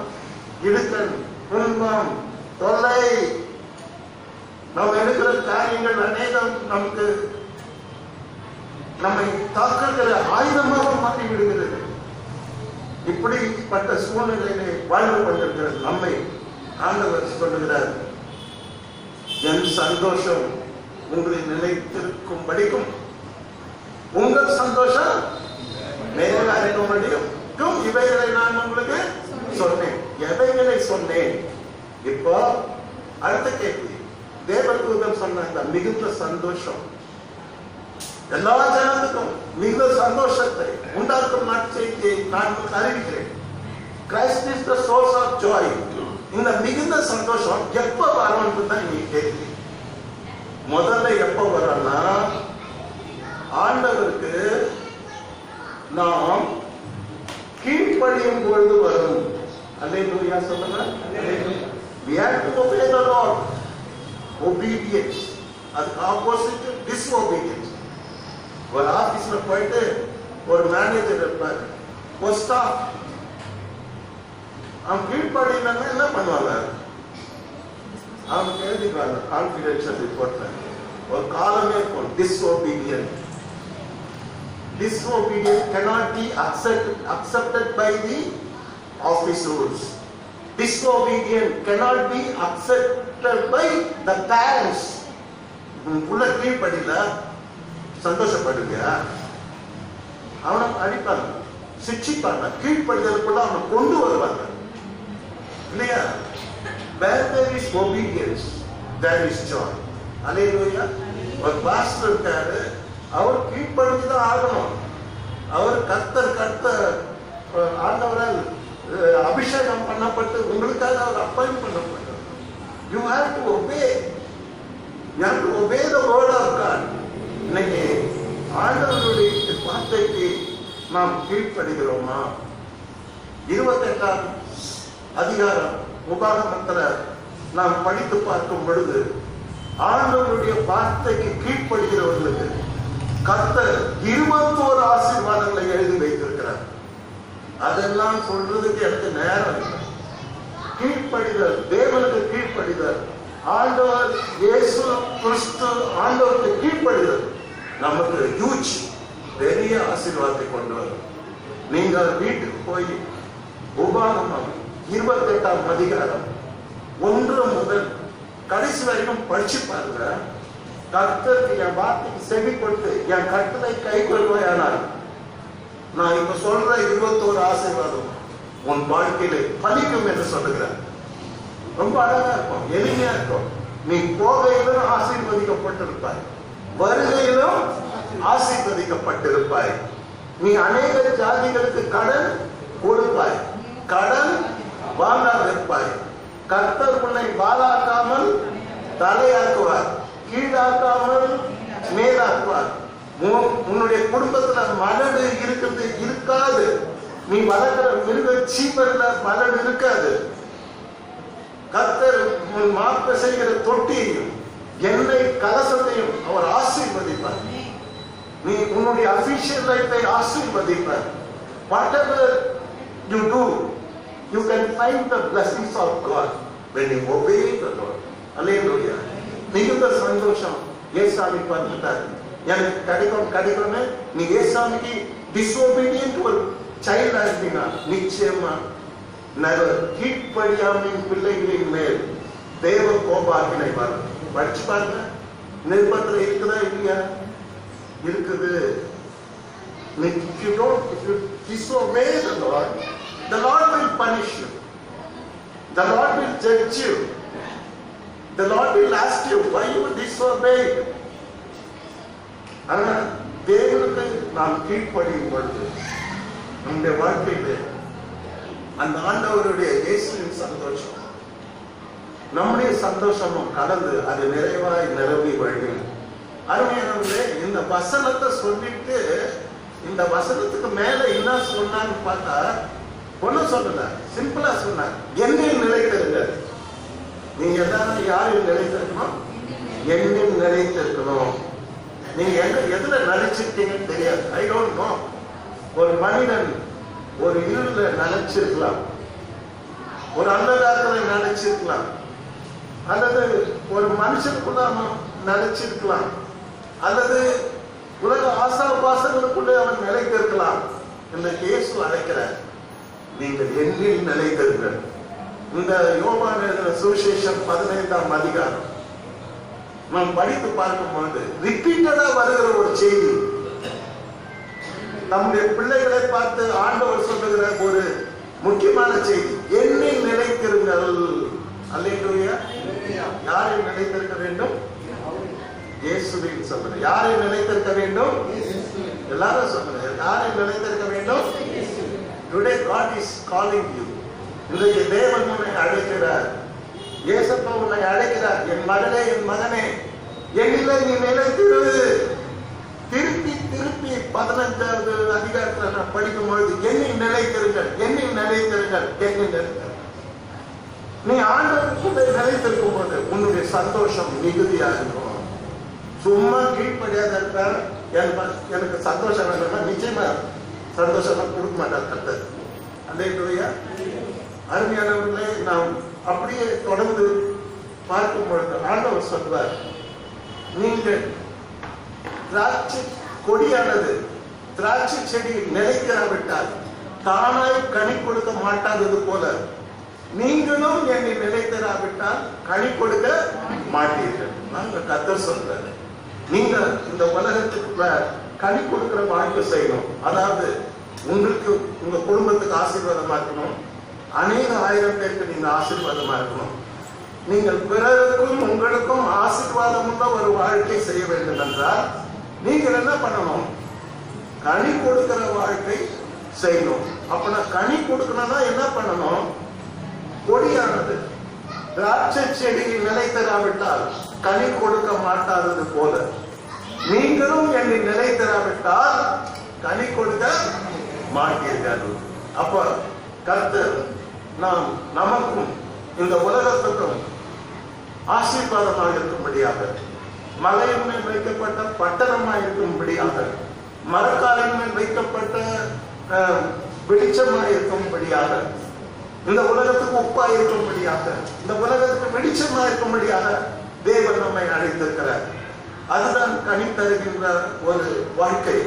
இடுக்கல், துன்பம், தொல்லை. நம்ம எடுக்கிற காரியங்கள் அநேகம் நமக்கு நம்மை தாக்குகிற ஆயுதமாக மாற்றி விடுகிறது. இப்படிப்பட்ட சூழ்நிலையிலே வாழ்ந்து கொண்டிருக்கிற நம்மை ஆண்டவர் சொல்லுகிறார், என் சந்தோஷம் உங்களில் நிலைத்திருக்கும் படிக்கும், உங்கள் சந்தோஷம் நிறைவாக இருக்க முடியும். இவைகளை நான் உங்களுக்கு சொன்னேன். எவைகளை சொன்னேன்? இப்போ அடுத்த கேள்வி, தேவதூதன் சொன்ன மிகுந்த சந்தோஷம் எல்லா ஜனத்துக்கும் மிகுந்த சந்தோஷத்தை உண்டாக்கும் நற்செய்தியை நான் அறிவிக்கிறேன். Christ is the source of joy. இந்த மிகுந்த சந்தோஷம் எப்ப வரும்னு தான் நீ கேள்வி. முதல்ல எப்ப வரும்னா, ஆண்டவருக்கு நாம் கீழ்ப்படியும் பொழுது வரும். அல்லேலூயா சொல்லுங்க. We have to obey the Lord. Obedience. அதுக்கு ஆப்போசிட் disobedience. ஒரு ஆபீஸ்ல போயிட்டு ஒரு மேனேஜர் இருப்பார், ஒரு ஸ்டாஃப், அவன் கீழ்ப்படினா என்ன பண்ணுவாங்க? அவனுக்கு எழுதிக்குவாங்க கான்ஃபிடென்ஷியல் ரிப்போர்ட்ல ஒரு காலமே இருக்கும், disobedient. Disobedience cannot be accepted by the office rules. Disobedience cannot be accepted by the parents. உள்ள கீழ்ப்படில சந்தோஷப்படுங்க, அவனை அடிப்பாங்க, சிக்ஷிப்பாங்க. கீழ்ப்படிதலுக்குள்ள அவனை கொண்டு வருவாங்க இல்லையா? Where there is obedience, there is joy. Hallelujah. ஒரு பாஸ்டர் இருக்காரு, அவர் கீழ்ப்படிஞ்சுதான் ஆகணும். அவர் கர்த்தர் ஆண்டவரால் அபிஷேகம் பண்ணப்பட்டு உங்களுக்காக அவர் appoint பண்ணப்பட்டார். You have to obey. You have to obey the word of God. இன்னைக்கு ஆண்டவருடைய வார்த்தைக்கு நாம் கீழ்ப்படுகிறோமா? 28ஆம் அதிகாரம் உபாகமத்துல நாம் படித்து பார்க்கும் பொழுது ஆண்டவருடைய வார்த்தைக்கு கீழ்ப்படுகிறவர்களுக்கு கர்த்தர் 21 ஆசீர்வாதங்களை எழுதி வைத்திருக்கிறார். அதெல்லாம் சொல்றதுக்கு எனக்கு நேரம் இல்லை. கீழ்ப்படிதல், தேவனுக்கு கீழ்ப்படிதல், ஆண்டவர் இயேசு கிறிஸ்து ஆண்டவருக்கு கீழ்ப்படிதல் நமக்கு ஹியூஜ் பெரிய ஆசீர்வாதத்தை கொண்டு வரும். நீங்கள் வீட்டுக்கு போய் உபாகமம் 28ஆம் அதிகாரம் 1 முதல் கடைசி வரைக்கும் படிச்சு பாருங்க. கர்த்தருக்கு என் வார்த்தைக்கு செவி கொடுத்து என் கட்டளை கை கொள்வாயானால் நான் இப்ப சொல்ற 21 ஆசீர்வாதம் உன் வாழ்க்கையில பலிக்கும் என்று சொல்லுகிறேன். ரொம்ப அழகா இருக்கும், எளிமையா இருக்கும். நீ போகையிலும் ஆசீர்வதிக்கப்பட்டிருப்பாய், வருகையிலும் ஆசீர்வதிக்கப்பட்டிருப்பாய். நீ அநேக ஜாதிகளுக்கு கடன் கொடுப்பாய், கடன் வாங்காதிருப்பாய். கர்த்தர் உன்னை வாளாக்காமல் தலையாக்குவார், கீழாக்காமல் மேலாக்குவார். உன்னுடைய குடும்பத்துல மலடு இருக்கிறது இருக்காது. நீ வளர்க்கிற மிருக சீவர்ல மலடு இருக்காது. கர்த்தர் உன் மாப்ப செய்கிற தொட்டியையும் எண்ணெய் கலசத்தையும் அவர் ஆசீர்வதிப்பார். நீ உன்னுடைய அபிஷியல் லைஃபை ஆசீர்வதிப்பார். whatever you do, you can find the blessings of God when you obey the Lord. Hallelujah. மிகுந்த சந்தோஷம் ஏசாமி பார்த்துட்டார். எனக்கு கிடைக்கும். நீ ஏசாமிக்கு டிஸ்ஓபீடியன்ட் ஒரு சைல்டா இருந்தீங்க, நிச்சயமா நெவர் கீழ்ப்படியாமையின் பிள்ளைகளின் மேல் தேவ கோபாக்கினை வரும். படிச்சு பாருங்க, நிருபத்துல இருக்குதா இல்லையா? இருக்குது. If you disobey the Lord will punish you. The Lord will judge you. The Lord will ask you why you disobeyed. ஆனா தேவனுக்கு நாம் கீழ்ப்படியும் பொழுது நம்முடைய வாழ்க்கையில அந்த ஆண்டவருடைய இயேசுவின் சந்தோஷம் நம்முடைய சந்தோஷமும் கலந்து அது நிறைவாய் நிரம்பி வழியும். அருமையானவர்களே, இந்த வசனத்தை சொல்லிட்டு இந்த வசனத்துக்கு மேல என்ன சொன்னான்னு பார்த்தா ஒன்னும் சொல்லல, சிம்பிளா சொன்னார், என்னில் நிலைத்திருங்க. நீங்க எல்லாரும் யாரில் நிலைத்திருக்கணும்? என்னில் நிலைத்திருக்கணும். நீங்க எதுல நினைச்சிருக்கீங்கன்னு தெரியாது. I don't know. ஒரு மனிதன் ஒரு இருள நினைச்சிருக்கலாம், ஒரு அந்தகாரத்துல நினைச்சிருக்கலாம், அல்லது ஒரு மனுஷனுக்குள்ள நினைச்சிருக்கலாம், அல்லது உலக ஆசாபாசங்களுக்குள்ளே அவன் நிலைத்திருக்கலாம். இந்த இயேசு அழைக்கிறார், நீங்கள் என்னில் நிலைத்திருங்கள். இந்த யோவான் எழுதின சுவிசேஷம் 15ஆம் அதிகாரம் நாம் படித்து பார்க்கும்போது ரிப்பீட்டடா வருகிற ஒரு செய்தி. நம்முடைய பிள்ளைகளை பார்த்து ஆண்டவர் சொல்லுகிற ஒரு முக்கியமான செய்தி, என்னில் நிலைத்திருங்கள். அல்லேலூயா. யாரை நிலைத்திருக்க வேண்டும்? இயேசுவில் சொல்லுங்க. யாரை நிலைத்திருக்க வேண்டும்? எல்லாரும் சொல்லுங்க. யாரை நிலைத்திருக்க வேண்டும்? Today God is calling you. இன்றைக்கு தேவன் உன்னை அழைக்கிறார். இயேசப்பா உன்னை அழைக்கிறார். என் மகளே, என் மகனே, என்னிலே நீ நிலைத்திரு. திருப்பி 15வது அதிகாரத்துல நான் படிக்கும் பொழுது என்னில் நிலைத்திருங்கள், என்னில் நிலைத்திருங்கள், என்னில் நிலைத்திருங்கள். நீ ஆண்டவருக்குள்ளே நிலைத்திருக்கும் போது உன்னுடைய சந்தோஷம் மிகுதியா இருக்கும். சும்மா கீழ்ப்படியாத இருப்பார், எனக்கு சந்தோஷம் வேணும்னா நிச்சயமா சந்தோஷமா கொடுக்க மாட்டார் கர்த்தர். அல்லேலூயா. அருமையானவர்களே, நாம் அப்படியே தொடர்ந்து பார்க்கும் பொழுது ஆண்டவர் சொல்வார், நீங்கள் திராட்சை கொடியானது திராட்சை செடியில் நிலைக்காவிட்டால் தானாய் கனி கொடுக்க மாட்டாதது போல நீங்களும் என்னை நிலைத்தராவிட்டால் கனி கொடுக்க மாட்டீர்கள். நாங்க கர்த்தர் சொல்றாரு, நீங்க இந்த உலகத்துக்குள்ள கனி கொடுக்கிற வாழ்க்கை செய்யணும். அதாவது உங்களுக்கு, உங்க குடும்பத்துக்கு ஆசீர்வாதமா இருக்கணும், அநேக ஆயிரம் பேருக்கு நீங்க ஆசீர்வாதமா இருக்கணும். நீங்கள் பிறருக்கும் உங்களுக்கும் ஆசீர்வாதம் உள்ள ஒரு வாழ்க்கை செய்ய வேண்டும் என்றால் நீங்கள் என்ன பண்ணணும்? கனி கொடுக்கிற வாழ்க்கை செய்யணும். அப்ப கனி கொடுக்கணும்னா என்ன பண்ணணும்? கொடியானது திராட்சை செடியில் நிலை தராவிட்டால் கனி கொடுக்க மாட்டாதது போல நீங்களும் என்னை நிலை தராவிட்டால் கனி கொடுக்க மாட்டீர்கள். அப்ப கர்த்தர் நாம் நமக்கும் இந்த உலகத்துக்கும் ஆசீர்வாதமாக இருக்கும்படியாக, மலையின் மேல் வைக்கப்பட்ட பட்டணமாக இருக்கும்படியாக, மரக்காலின் மேல் வைக்கப்பட்ட வெளிச்சமாக இருக்கும்படியாக, இந்த உலகத்துக்கு உப்பா இருக்கும்படியாக, இந்த உலகத்துக்கு வெளிச்சமாக இருக்கும்படியாக தேவன் நம்மை அழைத்திருக்கிறார். அதுதான் கனி தருகின்ற ஒரு வாழ்க்கை.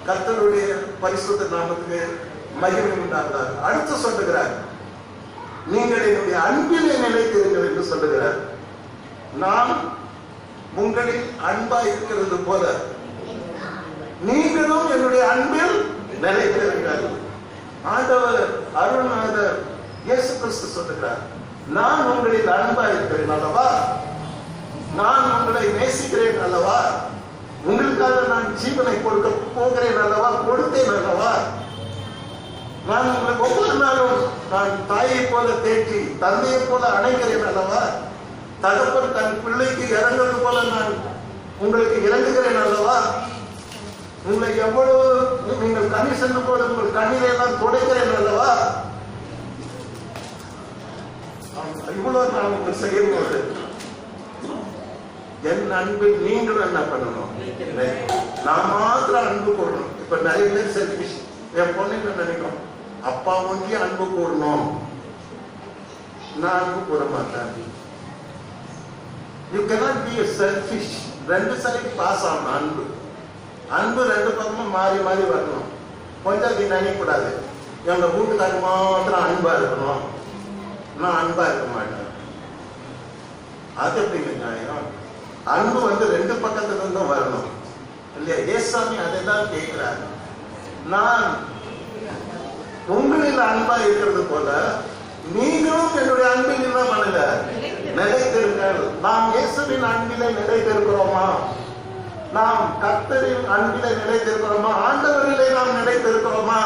கர்த்தருடைய பரிசுத்த நாமத்துக்கு மகிமை உண்டாகிறார். அடுத்து சொல்லுகிறார், நீங்கள் என்னுடைய அன்பிலே நிலைத்திருங்கள் என்று சொல்லுகிறார். நான் உங்களில் அன்பா இருக்கிறது போல நீங்களும் என்னுடைய அன்பில் நிலைத்திருங்கள். ஆண்டவர் அருள்நாதர் இயேசு கிறிஸ்து சொல்லுகிறார், நான் உங்களில் அன்பா இருக்கிறேன் அல்லவா, நான் உங்களை நேசிக்கிறேன் அல்லவா, உங்களுக்காக நான் ஜீவனை கொடுக்க போகிறேன் அல்லவா, கொடுத்தேன் அல்லவா, நான் உங்களை ஒவ்வொரு நாளும் நான் தாயை போல தேற்றி தந்தையை போல அணைக்கிறேன் அல்லவா, தகப்பன் தன் பிள்ளைக்கு இறங்குறது போல நான் உங்களுக்கு இறங்குகிறேன் அல்லவா, உங்களை எவ்வளவு நீங்கள் கண்ணி செல்லும் போது உங்கள் கண்ணீரை எல்லாம் துடைக்கிறேன் அல்லவா, இவ்வளவு நான் உங்களுக்கு செய்யும் போது என் அன்பில் நீங்களும் என்ன பண்ணணும்? நான் மாத்திரம் அன்பு கூடணும். இப்ப நிறைய பேர் செல்ஃபிஷ். என் பொண்ணுங்க நினைக்கும், அப்பா ஒன்றி அன்பு கூடணும், நான் அன்பு கூட மாட்டேன். You cannot be selfish. ரெண்டு சைடு பாஸ் ஆகணும். அன்பு அன்பு ரெண்டு பக்கமும் மாறி மாறி வரணும். கொஞ்சம் நீ நினைக்கூடாது எங்க வீட்டுக்காரங்க மாத்திரம் அன்பா இருக்கணும், நான் அன்பா இருக்க மாட்டேன். அது எப்படிங்க நியாயம்? அன்பு ரெண்டு பக்கத்துல இருந்தும் வரணும் இல்லையா? ஏசாமி அதை தான் கேட்கிறாரு. நான் உங்களில் அன்பா இருக்கிறது போல நீங்களும் என்னுடைய அன்பில் என்ன பண்ணுங்க? நிலைத்திருங்கள். நாம் இயேசுவின் அன்பிலே நிலைத்திருக்கிறோமா? நாம் கர்த்தரின் அன்பிலே நிலைத்திருக்கிறோமா? ஆண்டவரிலே நாம் நிலைத்திருக்கிறோமா?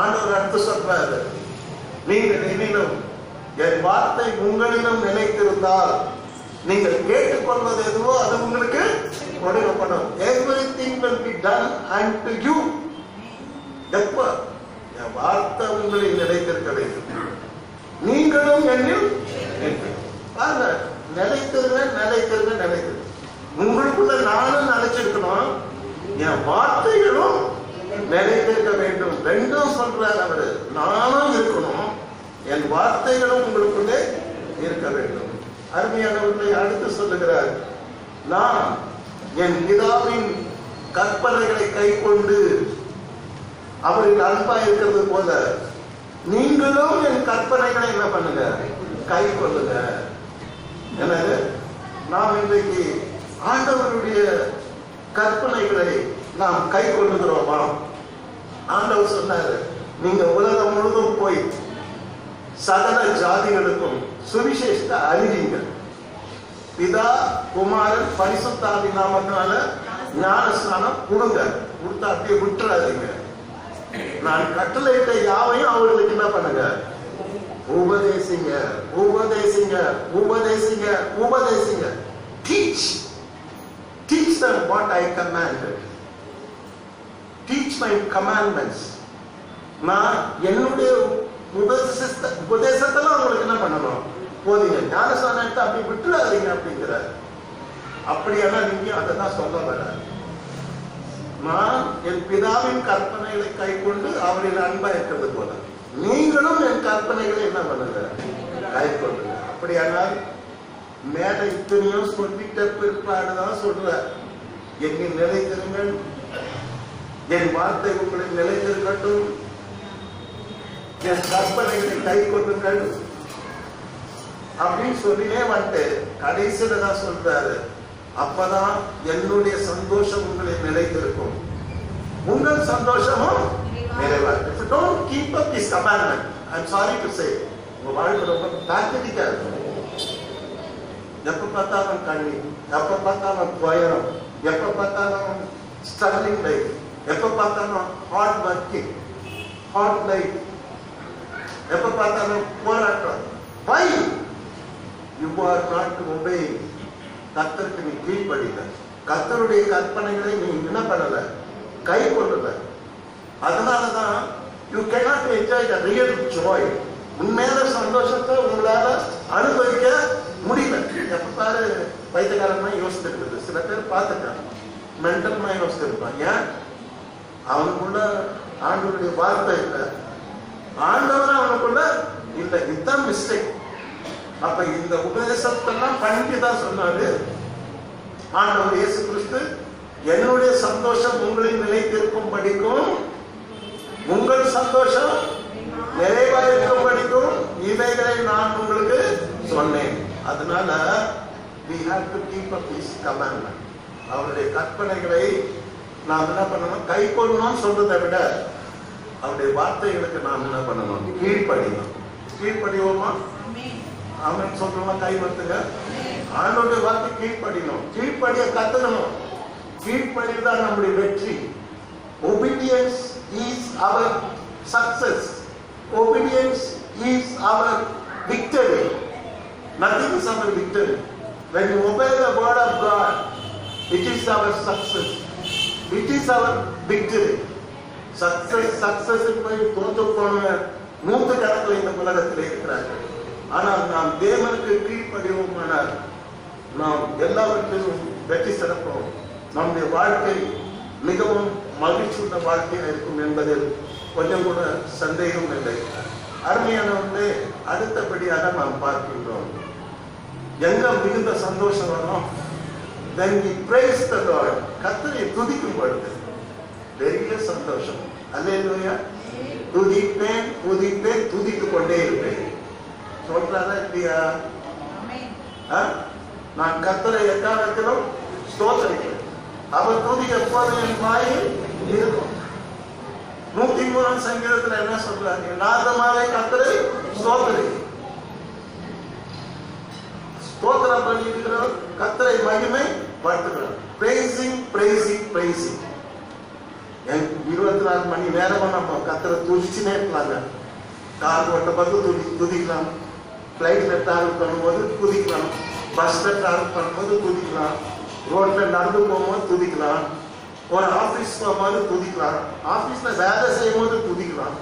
ஆண்டவர் அடுத்து சொல்றாரு, நீங்கள் என்னிலும் என் வார்த்தை உங்களிலும் நிலைத்திருந்தால் நீங்கள் கேட்டுக்கொள்வது எதுவோ அது உங்களுக்கு கொடுக்கப்படும். Everything will be done unto you. எப்ப என் வார்த்தை உங்களில் நிலைத்திருக்க வேண்டும், நீங்களும் என்னில் பாருங்க. நிலைத்திருங்க, நிலைத்திருங்க, நிலைத்திருங்க. உங்களுக்குள்ள நானும் நிலைச்சிருக்கணும், என் வார்த்தைகளும் நிலைத்திருக்க வேண்டும். ரெண்டும் சொல்றாரு அவரு. நானும் இருக்கணும், என் வார்த்தைகளும் உங்களுக்குள்ளே இருக்க வேண்டும். அருமையானவர்களை அடுத்து சொல்லுகிறார், நான் என் பிதாவின் கற்பனைகளை கை கொண்டு அவரில் அன்பா இருக்கிறது போல நீங்களும் என் கற்பனைகளை என்ன பண்ணுங்க? கை கொள்ளுங்க. எனவே நாம் இன்றைக்கு ஆண்டவருடைய கற்பனைகளை நாம் கை கொள்ளுகிறோமா? ஆண்டவர் சொன்னாரு, நீங்க உலகம் முழுதும் போய் சகல ஜாதிகளுக்கும் சுவிசேஷத்தை அறிவிங்க. பிதா குமாரன் பரிசுத்தாவி நாமத்தினால ஞானஸ்நானம் கொடுங்க. கொடுத்தா அப்படியே விட்டுறாதீங்க. நான் கட்டளையிட்ட யாவையும் அவர்களுக்கு என்ன பண்ணுங்க? உபதேசிங்க, உபதேசிங்க, உபதேசிங்க, உபதேசிங்க. Teach. Teach them what I commanded. Teach my commandments. நான் என்னுடைய உபதேசத்தெல்லாம் உங்களுக்கு என்ன பண்ணணும்? போதீங்க. ஞானஸ்நானத்தை அப்படி விட்டுறாதீங்க அப்படிங்கிறார். அப்படியானா நீங்க அதை தான் சொல்ல வர. நான் என் பிதாவின் கற்பனைகளை கை கொண்டு அவரில் அன்பா இருக்கிறது போல நீங்களும் என் கற்பனைகளை என்ன பண்ணுங்க? கை கொள்ளுங்க. அப்படியானால் மேல இத்தனையும் சொல்லிட்ட பிற்பாடுதான் சொல்ற, என்னில் நிலைத்திருங்கள், என் வார்த்தை உங்களை நிலைத்திருக்கட்டும், என் கற்பனைகளை கை கொள்ளுங்கள் அப்படின்னு சொல்லினே வந்துட்டு கடைசியில தான் சொல்றாரு, அப்பதான் என்னுடைய சந்தோஷம் உங்களை நிலைத்திருக்கும், உங்கள் சந்தோஷமும் நிறைவாகும். If you don't keep up this commandment, I'm sorry to say, உங்க வாழ்க்கை ரொம்ப பேத்தட்டிக்கா இருக்கும். எப்ப பார்த்தாலும் கண்ணீர், எப்ப பார்த்தாலும் துயரம், எப்ப பார்த்தாலும் ஸ்ட்ரகிளிங் லைஃப், எப்ப பார்த்தாலும் ஹார்ட் ஒர்க்கிங், ஹார்ட் லைஃப், எப்ப பார்த்தாலும் போராட்டம். Why you are not obeying? கர்த்தருக்கு நீ கீழ்ப்படில, கர்த்தருடைய கற்பனைகளை நீ என்ன பண்ணல, கை கொள்ளல. அதனாலதான் you cannot enjoy the real joy. உண்மையான சந்தோஷத்தை உங்களால அனுபவிக்க முடியல. எப்ப பாரு பைத்தியக்காரமா யோசித்து இருக்குது. சில பேர் பார்த்துட்டாங்க மென்டல்மா யோசித்து இருப்பான். ஏன்? அவனுக்குள்ள ஆண்டவருடைய வார்த்தை இல்லை, ஆண்டவர் அவனுக்குள்ள இல்லை. இதுதான் மிஸ்டேக். அப்ப இந்த உபதேசத்தெல்லாம் பண்ணிதான் சொன்னாரு ஆண்டவர் இயேசு கிறிஸ்து, என்னுடைய சந்தோஷம் உங்களின் நிலைத்திருக்கும் படிக்கும், உங்கள் சந்தோஷம் நிறைவாயிருக்கும் படிக்கும் இவைகளை நான் உங்களுக்கு சொன்னேன். அதனால we have to keep up his commandment. அவருடைய கற்பனைகளை நாம் என்ன பண்ணணும், கை கொள்ளணும் சொல்றதை விட அவருடைய வார்த்தைகளுக்கு நாம் என்ன பண்ணணும், கீழ்ப்படியணும். கீழ்ப்படிவோமா? ஆமென் சொல்றோமா? கை மத்துங்க. ஆண்டவருடைய வார்த்தை கீழ்ப்படியணும், கீழ்ப்படிய கத்துக்கணும். கீழ்ப்படிதான் நம்முடைய வெற்றி. Obedience is our success. Obedience is our victory. Nothing is our victory. When you obey the word of God, it is our success. It is our victory. Success போய் தோற்று போன நூற்றுக்கணக்கில் இந்த உலகத்தில் இருக்கிறார்கள். ஆனால் நாம் தேவனுக்கு கீழ்ப்படிவோமானால் நாம் எல்லாவற்றிலும் வெற்றி சிறப்போம். நம்முடைய வாழ்க்கை மிகவும் மகிழ்ச்சியுள்ள வாழ்க்கையாக இருக்கும் என்பதில் கொஞ்சம் கூட சந்தேகம் இல்லை. அருமையானவர்களே, அடுத்தபடியாக நாம் பார்க்கின்றோம், எங்க மிகுந்த சந்தோஷம் வரும்? When we praise the Lord, கர்த்தரை துதிக்கும் பொழுது பெரிய சந்தோஷம். அல்லேலூயா. துதிப்பேன் துதிப்பேன் துதித்துக் கொண்டே இருப்பேன் சொல்றாரா இல்லையா? நான் கர்த்தரை எக்காலத்திலும் ஸ்தோத்திரிக்கிறேன், அவர் துதி எப்போதும் என் வாயில் இருக்கும். 103 சங்கீதத்துல என்ன சொல்றாங்க? நாதமாவே கர்த்தரை ஸ்தோத்திரி. ஸ்தோத்திரம் பண்ணியிருக்கிறவர் கர்த்தரை மகிமை படுத்துகிறார். Praising praising praising. 24 மணி நேரம் நம்ம கர்த்தரை துதிச்சுனே இருக்கலாங்க. கார் ஓட்ட பார்த்து துதிக்கலாம், ஃப்ளைட்ல டிராவல் பண்ணும்போது துதிக்கலாம், பஸ்ல டிராவல் பண்ணும்போது துதிக்கலாம், ரோட்ல நடந்து போகும்போது துதிக்கலாம், ஒரு ஆபீஸ் போகும்போது துதிக்கலாம், ஆபீஸ்ல வேலை செய்யும் போது துதிக்கலாம்.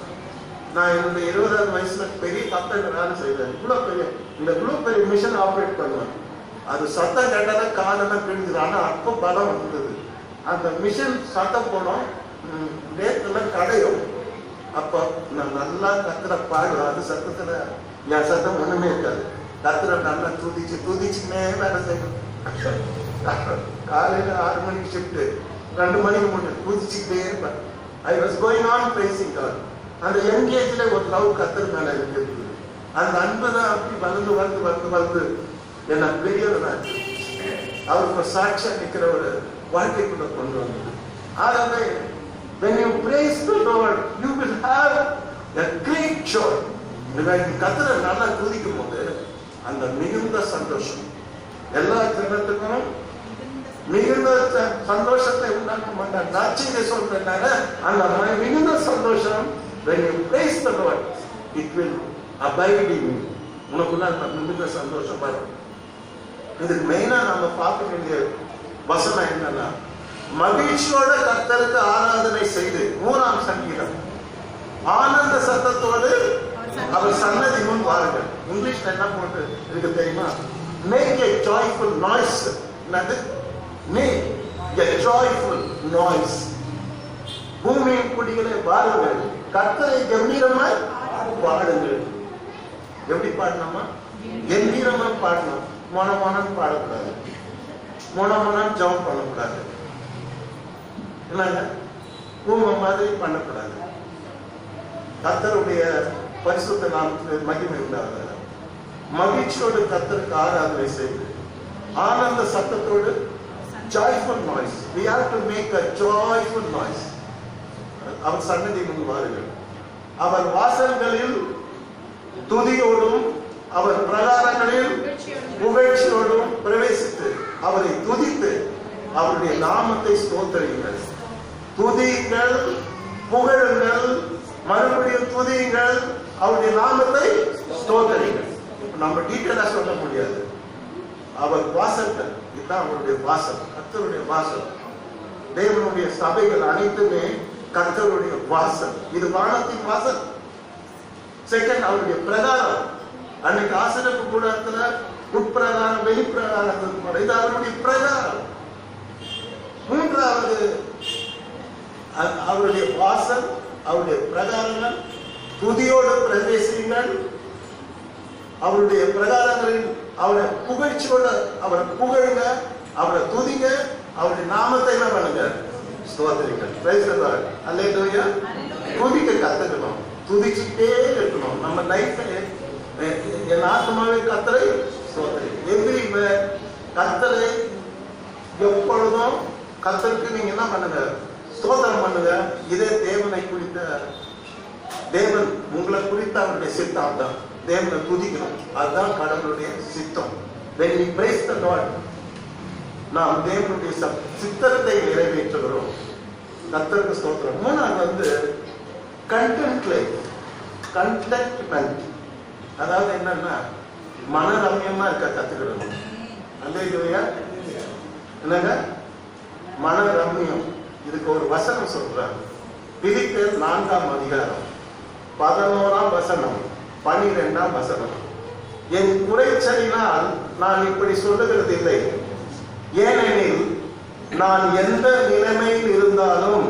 நான் என்னுடைய 20வது வயசுல பெரிய கம்பெனி வேலை செய்வேன். இவ்வளவு பெரிய மிஷின் ஆப்ரேட் பண்ணுவேன். அது சத்தம் கேட்டால காலெல்லாம் பிடிக்குது. ஆனா அப்போ பலம் வந்தது. அந்த மிஷின் சத்தம் போனோம், நேத்துல கடையும். அப்போ நான் நல்லா கத்துற பாடு, அது சத்தத்துல என் சத்தம் ஒண்ணுமே இருக்காது. கத்துற நல்லா துதிச்சுன்னே வேலை செய்யணும். காலையில 6 மணிக்கு ஷிஃப்ட், 2 மணிக்கு முன்னாடி துதிச்சுக்கிட்டே இருப்பேன். I was going on praising God. அந்த என்கேஜ்ல ஒரு லவ் கத்தர் மேல இருக்குது. அந்த அன்பு தான் அப்படி வளர்ந்து வளர்ந்து வளர்ந்து வளர்ந்து என்ன பெரியவனாக அவருக்கு ஒரு சாட்சியா நிற்கிற ஒரு வாழ்க்கைக்குள்ள கொண்டு வந்தது. ஆகவே when you praise the Lord, you will have a great joy. கத்தரை நல்லா துதிக்கும் போது அந்த மிகுந்த சந்தோஷம் எல்லா ஜனத்துக்கும் மிகுந்த சந்தோஷத்தை உண்டாக்க மாட்டார். நாச்சிங்க சொல்றதுனால அந்த மிகுந்த சந்தோஷம் when you praise the Lord, it will abide in you. உனக்குள்ள அந்த மிகுந்த சந்தோஷம் வரும். இதுக்கு மெயினா நம்ம பார்க்க வேண்டிய வசனம் என்னன்னா, மகிழ்ச்சியோட கர்த்தருக்கு ஆராதனை செய்து 3ஆம் சங்கீதம், ஆனந்த சத்தத்தோடு அவர் சன்னதி முன் வாருங்கள். இங்கிலீஷ்ல என்ன போட்டு இருக்கு தெரியுமா? Make a joyful noise. என்னது? Make a joyful noise. பூமியின் குடிகளை வாருங்கள், கர்த்தரை கம்பீரமாய் பாடுங்கள். எப்படி பாடணுமா? கம்பீரமா பாடணும். மொனமொனன்னு பாடக்கூடாது, மொனமொனன்னு ஜம்ப் பண்ணக்கூடாது, இல்லைங்க பூமி மாதிரி பண்ணக்கூடாது. கர்த்தருடைய பரிசுத்த நாமத்துக்கு மகிமை உண்டாக மகிழ்ச்சியோடு கர்த்தருக்கு ஆராதனை செய்து ஆனந்த சத்தத்தோடு joyful noise. We have to make a joyful noise. அவர் சன்னதி முன் வாருங்கள், அவர் வாசல்களில் துதியோடும் அவர் பிரகாரங்களில் புகழ்ச்சியோடும் பிரவேசித்து அவரை துதித்து அவருடைய நாமத்தை ஸ்தோத்திரியுங்கள். துதியுங்கள், புகழுங்கள், மறுபடியும் துதியுங்கள், அவருடைய நாமத்தை ஸ்தோத்திரியுங்கள். நம்ம டீட்டெயிலா சொல்ல முடியாது. அவர் வாசல்கள், இதுதான் அவருடைய வாசல், கர்த்தருடைய வாசல். தேவனுடைய சபைகள் அனைத்துமே கர்த்தருடைய வாசல். இது வானத்தின் வாசல். செகண்ட், அவருடைய பிரகாரம். அன்னைக்கு ஆசனப்பு கூடத்துல உட்பிரகாரம், வெளிப்பிரகாரம், இது அவருடைய பிரகாரம். மூன்றாவது, அவருடைய வாசல், அவருடைய பிரகாரங்கள். துதியோடு பிரவேசிங்கள், அவருடைய பிரகாரங்களில் அவரை புகழ்ச்சியோட அவரை புகழுங்க, அவரை துதிங்க, அவருடைய நாமத்தை என்ன பண்ணுங்க, ஸ்தோத்திரிங்க. Price the Lord. அல்லேலூயா. துதிக்க கத்துக்கணும், துதிச்சுட்டே இருக்கணும். நம்ம லைஃப்ல என் ஆத்மாவே கர்த்தரை ஸ்தோத்திரி. எவ்ரிவேர் கர்த்தரை எப்பொழுதும் கர்த்தருக்கு நீங்க என்ன பண்ணுங்க, ஸ்தோத்திரம் பண்ணுங்க. இதே தேவனை குறித்த, தேவன் உங்களை குறித்த அவருடைய சித்தம் தான். தேவனை துதிக்கணும், அதுதான் கடவுளுடைய சித்தம். when we praise the Lord, நாம் தேவனுடைய சித்தத்தை நிறைவேற்றுகிறோம். கர்த்தருக்கு ஸ்தோத்திரம். மூணாவது கண்டென்ட் லைஃப், கண்டென்ட்மென்ட். அதாவது என்னன்னா மனரம்யமா இருக்க கத்துக்கணும். அல்லேலூயா. என்னங்க மனரம்யம்? இதுக்கு ஒரு வசனம் சொல்றாங்க. பிலிப்பியர் 4ஆம் அதிகாரம் 11ஆம் வசனம் 12ஆம் வசனம். என் குறைச்சலினால் நான் இப்படி சொல்லுகிறது இல்லை, ஏனெனில் நான் எந்த நிலைமையில் இருந்தாலும்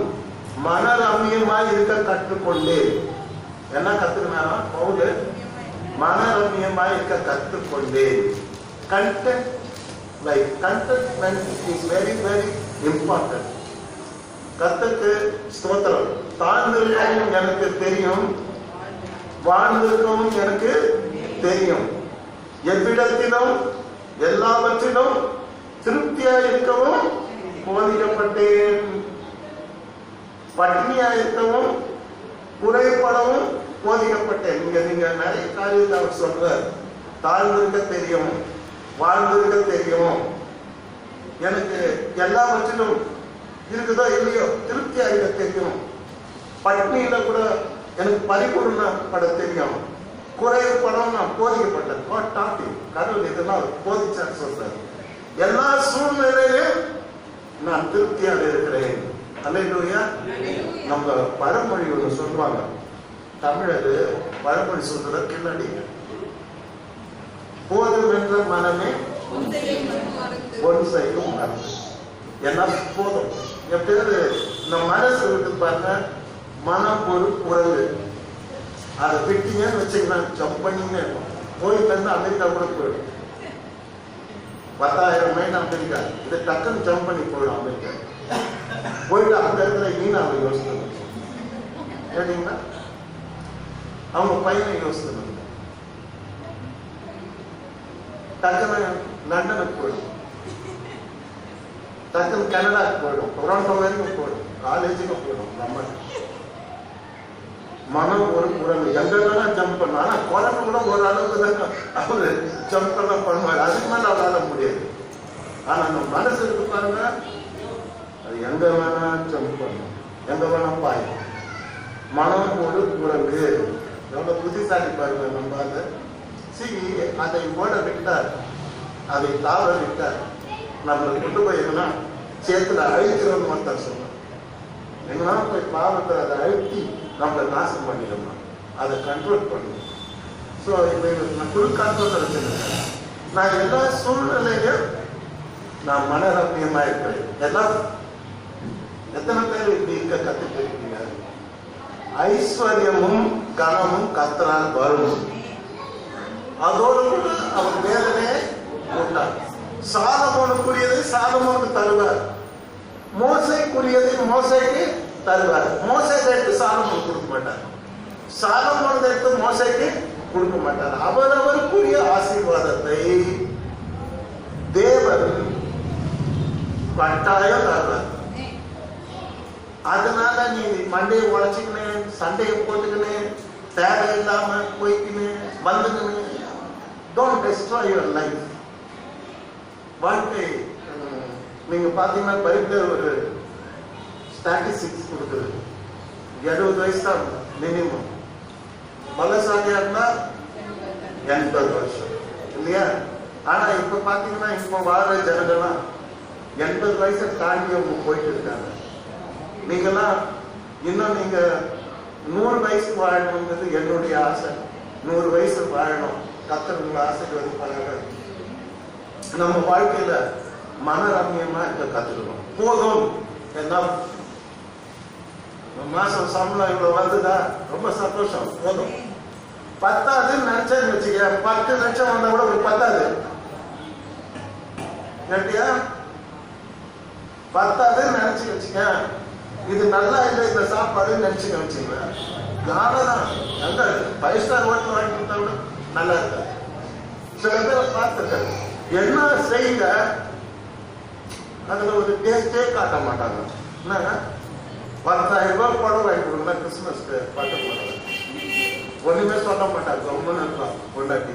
மனரம்யமாய் இருக்க கற்றுக்கொண்டேன். என்ன கத்துக்கினா பவுல்? மனரம்யமாய் இருக்க கற்றுக்கொண்டேன். Content life, contentment is very very important. கர்த்தருக்கு ஸ்தோத்திரம். தாழ்ந்திருக்கவும் எனக்கு தெரியும், வாழ்ந்திருக்கவும் எனக்கு தெரியும். எவ்விடத்திலும் எல்லாவற்றிலும் திருப்தியா இருக்கவும் போதிக்கப்பட்டேன். பட்டினியா இருக்கவும் குறைபடவும் போதிக்கப்பட்டேன். நீங்க நிறைய காரியத்தை அவர் சொல்றார். தாழ்ந்திருக்க தெரியும், வாழ்ந்திருக்க தெரியும், எனக்கு எல்லாவற்றிலும் இருக்குதோ இல்லையோ திருப்தியா இருக்க தெரியும், பட்னியில கூட எனக்கு பரிபூர்ணப்பட தெரியும், குறைபடம் நான் போதிக்கப்பட்டேன். கடவுள் இதெல்லாம் போதிச்சான்னு சொல்றாரு. எல்லா சூழ்நிலையிலும் நான் திருப்தியாக இருக்கிறேன். அல்லேலூயா. நம்ம பழமொழி ஒன்று சொல்லுவாங்க, தமிழர் பழமொழி சொல்றத பின்னாடி, போதும் என்ற மனமே பொன் செய்யும் மனம். என்ன போதும்? எப்பயாவது இந்த மனசு விட்டு பாருங்க, மனம் ஒரு குரங்கு. அதை விட்டீங்கன்னு வச்சுங்கன்னா ஜம்ப் பண்ணிங்கன்னு இருக்கும். போயிட்டு வந்து அமெரிக்கா கூட போயிடும். 10,000 மைல் அமெரிக்கா. இது டக்குன்னு ஜம்ப் பண்ணி போயிடும் அமெரிக்கா. போயிட்டு அந்த இடத்துல ஈனாவை யோசிக்கணும் கேட்டீங்கன்னா, அவங்க பையனை யோசிக்கணும். டக்குன்னு லண்டனுக்கு போயிடும், டக்குன்னு கனடாக்கு போயிடும், டொரண்டோ வரைக்கும் போயிடும், காலேஜுக்கு போயிடும். நம்ம மனம் ஒரு குரங்கு, எங்கெல்லாம் ஜம்ப் பண்ணும். ஆனா குரங்கு கூட ஒரு அளவுக்கு தான் அவரு ஜம்ப் பண்ண பண்ணுவாரு, அதுக்கு மேல அவரால முடியாது. ஆனா நம்ம மனசு இருக்கு பாருங்க, அது எங்க வேணா ஜம்ப் பண்ணும், எங்க வேணா பாயும். மனம் ஒரு குரங்கு. எவ்வளவு புத்திசாலி பாருங்க நம்ம. அதை ஓட விட்டார், அதை தாவ விட்டார். நம்மளை கொண்டு போய் எங்கன்னா சேத்துல அழிக்கிறோம்னு ஒருத்தர் சொன்னார். எங்கன்னா போய் பாவத்தை அதை அழுத்தி நம்மளை நாசம் பண்ணிடணும், அதை கண்ட்ரோல் பண்ணணும். ஸோ இப்போ நான் குறுக்காற்றோட வச்சிருக்கேன். நான் எல்லா சூழ்நிலையும் நான் மனரம்யமா இருக்கிறேன். எல்லாம் எத்தனை பேர் இப்படி இருக்க கத்துட்டு இருக்கீங்க? ஐஸ்வர்யமும் கனமும் கர்த்தரால் வரும். அதோடு கூட அவர் வேதனையே கூட்டார். சாலமோனுக்குரியதை சாலமோனுக்கு தருவார், மோசைக்குரியதை மோசைக்கு தருவார். மோசைக்கு எடுத்து சாலமோன் கொடுக்க மாட்டார், சாலமோன் எடுத்து மோசைக்கு கொடுக்க மாட்டார். அவரவருக்குரிய ஆசீர்வாதத்தை தேவன் கட்டாயம் தருவார். அதனால நீ மண்டையை உழைச்சிக்கினு, சண்டையை போட்டுக்கினு, தேவையில்லாம போய்க்கினு வந்துக்கினு, டோன்ட் டெஸ்ட்ராய் யுவர் லைஃப். வாழ்க்கை நீங்க பாத்தீங்கன்னா பைபிள் ஒரு ஸ்டாட்டிஸ்டிக்ஸ் கொடுக்குது. 70 வயசு தான் மினிமம். பலசாலியா இருந்தா 80 வருஷம் இல்லையா? ஆனா இப்ப பாத்தீங்கன்னா இப்ப வாழ ஜனங்கள்லாம் 80 வயசை தாண்டி அவங்க போயிட்டு இருக்காங்க. நீங்கெல்லாம் இன்னும் நீங்க 100 வயசு வாழணுங்கிறது என்னுடைய ஆசை. 100 வயசு வாழணும். கர்த்தர் உங்களை ஆசீர்வதிப்பாங்க. நம்ம வாழ்க்கையில மனரம்யமா இருக்க கத்துக்கணும். போதும் என்ன மாசம் சம்பளம் இவ்வளவு வந்துதா, ரொம்ப சந்தோஷம், போதும். 10,000 நினைச்சேன்னு வச்சுக்க, 10 லட்சம் வந்தா கூட ஒரு 10,000 கேட்டியா? 10,000 நினைச்சு வச்சுக்க, இது நல்லா இல்லை இந்த சாப்பாடு நினைச்சுக்க வச்சுங்க. நானதான் நல்ல 5 ஸ்டார் ஹோட்டல் வாங்கி கொடுத்தா கூட நல்லா இருக்காது. சில பேரை பார்த்துருக்காரு, என்ன செய்யுங்க அதுல ஒரு டேஸ்டே காட்ட மாட்டாங்க. என்னங்க 10,000 ரூபாய் புடவை வாங்கி கொடுங்க கிறிஸ்துமஸ்க்கு பார்க்க போறாங்க, ஒண்ணுமே சொல்ல மாட்டாங்க. கம்முன்னு இருக்கலாம் கொண்டாட்டி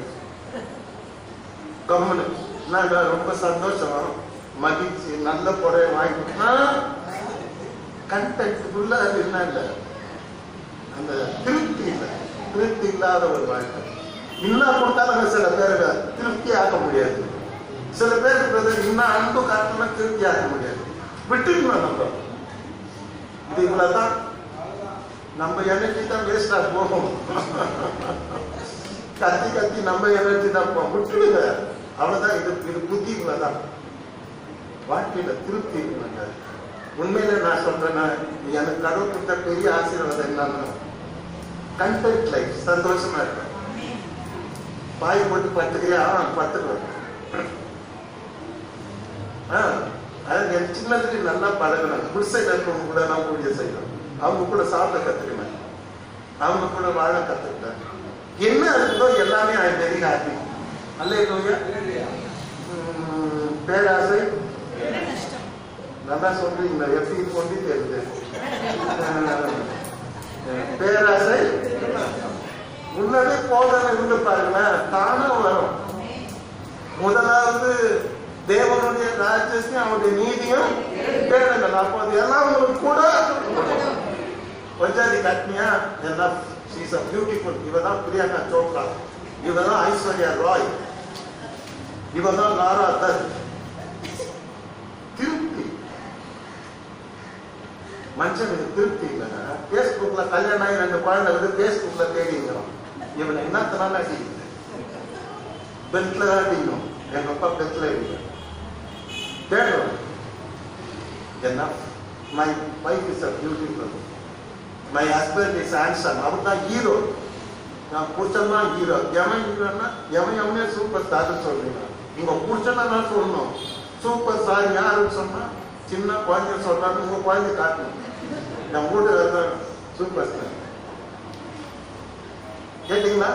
கம்முன்னு. நாங்க ரொம்ப சந்தோஷம் மகிழ்ச்சி நல்ல புடவை வாங்கி கொடுத்தா கண்டென்ட் ஃபுல்லா அது என்ன இல்லை, அந்த திருப்தி இல்லை. திருப்தி இல்லாத ஒரு வாழ்க்கை. இன்னும் கொடுத்தாலும் சில பேருக்கு திருப்தி ஆக முடியாது. சில பேருக்கு இன்னும் அன்பு காட்டணும்னா திருப்தி ஆக முடியாது. விட்டுக்கணும். நம்ம இது இவ்வளவுதான், நம்ம எனர்ஜி தான் வேஸ்டா போகும். கத்தி கத்தி நம்ம எனர்ஜி தான் போகும். விட்டுடுங்க, அவ்வளவுதான். இது புத்தி இவ்வளவுதான். வாழ்க்கையில திருப்தி இருக்குங்க. உண்மையில நான் சொல்றேன்னா, எனக்கு கடவுள் கொடுத்த பெரிய ஆசீர்வாதம் என்னன்னா கண்டென்ட் லைஃப், சந்தோஷமா இருப்பேன். பாய் போட்டு பத்துக்கிறியா? பத்துக்குவேன். எனக்கு சின்னதுக்கு நல்லா பழகினேன். குடிசையில் இருக்கவங்க கூட நான் ஊழிய செய்யணும். அவங்க கூட சாப்பிட கத்துக்கினேன், அவங்க கூட வாழ கத்துக்கிட்டேன். என்ன இருக்குதோ எல்லாமே வெரி ஹாப்பி. அல்லேலூயா. பேராசை நல்லா சொல்றீங்களா? எப்படி கொண்டு தெரியுது. பேராசை முன்னாடி போதான இருந்து பாருங்களேன், தானே வரும். முதலாவது தேவனுடைய ராஜ்யத்தையும் அவருடைய நீதியும் தேடுங்கள், அப்போ அது எல்லாம் உங்களுக்கு கூட. கொஞ்சாதி கட்னியா என்ன, ஷீஸ் அ பியூட்டிஃபுல். இவதான் பிரியங்கா சோப்ரா, இவதான் ஐஸ்வர்யா ராய், இவதான் லாரா தத். திருப்தி. மனுஷனுக்கு திருப்தி இல்லைங்க. பேஸ்புக்ல கல்யாணம் ஆகி 2 குழந்தை வந்து பேஸ்புக்ல தேடிங்கிறோம். இவனை என்னத்தனால அடிக்குது? பெல்ட்ல தான் அடிக்கணும். எங்க அப்பா பெல்ட்ல அடிக்க தேடுறோம். என்ன, my wife is a beautiful, my husband is handsome. அவர் தான் ஹீரோ. நான் புருஷன் தான் ஹீரோ. எவன் ஹீரோன்னா எவனே சூப்பர் ஸ்டார்னு சொல்றீங்க. உங்க புருஷனை நான் சொல்லணும். சூப்பர் ஸ்டார் யாருன்னு சொன்னா சின்ன குழந்தை சொல்றாங்க. உங்க குழந்தை காட்டணும். என் வீட்டு சூப்பர் ஸ்டார். கேட்டீங்களா?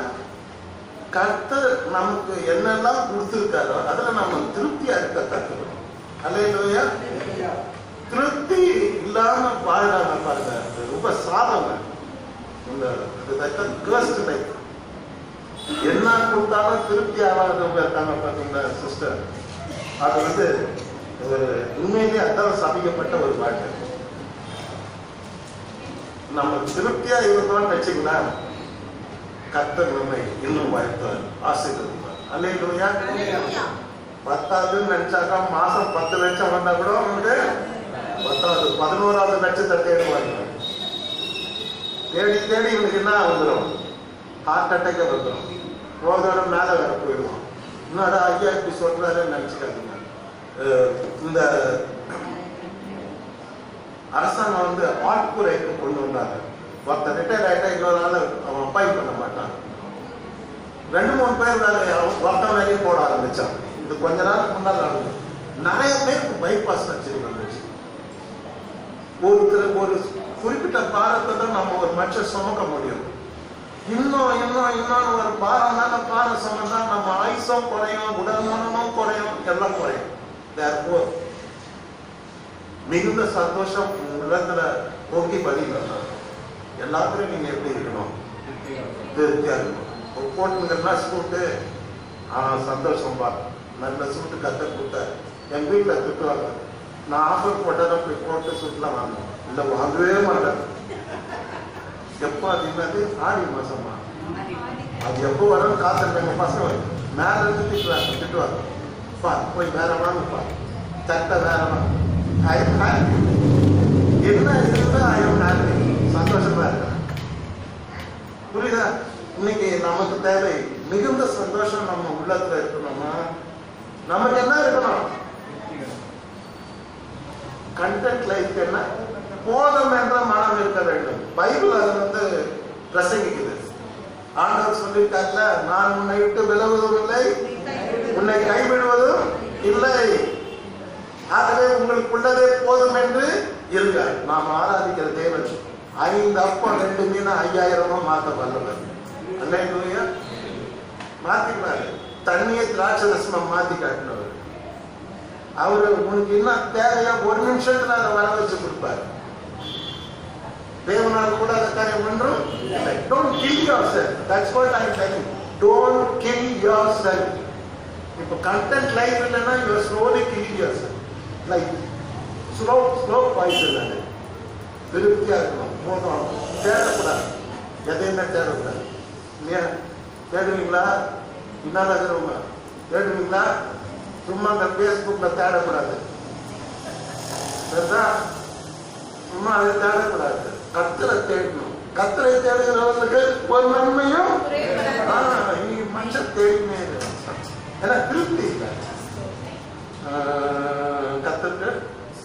கர்த்தர் நமக்கு என்னெல்லாம் கொடுத்திருக்காரோ அதுல நம்ம திருப்தியா இருக்க கத்துக்கணும். அல்லேலூயா. திருப்தி இல்லாம வாழ்றாங்க பாருங்க, ரொம்ப சாதங்க. என்ன கொடுத்தாலும் திருப்தி ஆகாதவங்க இருக்காங்க பாத்தீங்களா சிஸ்டர். அது ஒரு உண்மையிலேயே அதான் சபிக்கப்பட்ட ஒரு வாழ்க்கை. நம்ம திருப்தியா இருந்தோம்னு வச்சுக்கலாம், கர்த்தர் நம்மை இன்னும் வாழ்த்தார், ஆசீர்வதிப்பார். அல்லேலூயா. 10,000 நினைச்சாக்கா மாசம் 10 லட்சம் வந்தா கூட 11வது லட்சத்தை தேடுவாங்க. தேடி தேடி இவனுக்கு என்ன வந்துடும்? ஹார்ட் அட்டாக் வந்துடும். போதோட மேல வேற போயிடுவான். இன்னொரு ஐயா இப்படி சொல்றாருன்னு நினைச்சுக்காதீங்க. இந்த அரசாங்கம் ஆட்குறைக்கு கொண்டு வந்தாங்க. ஒருத்தர் ரிட்டையர் ஆயிட்டா இன்னொரு நாள் அவன் அப்பாயிண்ட் பண்ண மாட்டான். 2-3 பேர் ஒருத்தன் வேலையும் போட ஆரம்பிச்சான். இது கொஞ்ச நாளுக்கு முன்னால் நடந்தது. நிறைய பேருக்கு பைபாஸ் சர்ஜரி வந்துச்சு. ஒரு குறிப்பிட்ட பாரத்தை தான் நம்ம ஒரு மனுஷன் சுமக்க முடியும். இன்னும் ஒரு பாரம் தான். பாரம் சுமந்தா நம்ம ஆயுசம் குறையும், உடல் மனமும் குறையும், எல்லாம் குறையும். மிகுந்த சந்தோஷம் இடத்துல போக்கி பதில் எல்லாத்துலயும் நீங்க எப்படி இருக்கணும்? திருப்தியா இருக்கணும். போட்டுங்கன்னா ஸ்கூட்டு சந்தோஷம் பா, நல்ல சூட்டு கத்த கொடுத்தாரு. என் வீட்டில் திட்டுவாங்க, நான் ஆஃபர் போட்டதை போய் போட்டு சூட்டில் வாங்கணும், இல்லை வாங்கவே மாட்டேன். எப்போ அது என்னது ஆடி மாசமா, அது எப்போ வரும் காத்து எங்க பசங்க மேல இருந்து திட்டுவாங்க, போய் வேற வாங்கப்பா, சட்டை வேற வாங்க. என்ன இருந்தா சந்தோஷமா இருக்க. புரியுதா? இன்னைக்கு நமக்கு தேவை மிகுந்த சந்தோஷம் நம்ம உள்ளத்துல இருக்கணும்னா நமக்கு என்ன இருக்கணும்? கண்டென்ட் லைஃப் என்ன? போதும் என்ற மனம் இருக்க வேண்டும். பைபிள் அது பிரசங்கிக்குது. ஆண்டவர் சொல்லியிருக்காங்க, நான் உன்னை விட்டு விலகுவதும் இல்லை, உன்னை கைவிடுவதும் இல்லை. ஆகவே உங்களுக்குள்ளதே போதும் என்று இருக்க. நாம் ஆராதிக்கிற தேவன் 5 அப்பம் 2 மீன் 5000 மாத்த வல்லவர். அல்லேலூயா. மாத்திக்கிறாரு. தண்ணியை திராட்சரசமா மாத்தி காட்டினவர். அவரு உனக்கு என்ன தேவையா 1 நிமிஷத்துல அதை வர வச்சு கொடுப்பாரு. தேவனால் கூட அந்த காரியம் ஒன்றும் இல்லை. Don't kill yourself. That's what I'm telling you. Don't kill yourself. இப்போ content life இல்லைன்னா you are slowly killing yourself. Like slow poison. அது திருப்தியா இருக்கணும். போதும், தேடக்கூடாது, எதையுமே தேடக்கூடாது. இல்லையா? தேடுவீங்களா? இன்னால தேடுவீங்களா? சும்மா அந்த பேஸ்புக்ல தேடக்கூடாது. சரிதா? சும்மா அதை தேடக்கூடாது. கர்த்தரை தேடணும். கர்த்தரை தேடுகிறவர்களுக்கு ஒரு நன்மையும் மனுஷன் தேடினே ஏன்னா திருப்தி இல்லை. கர்த்தருக்கு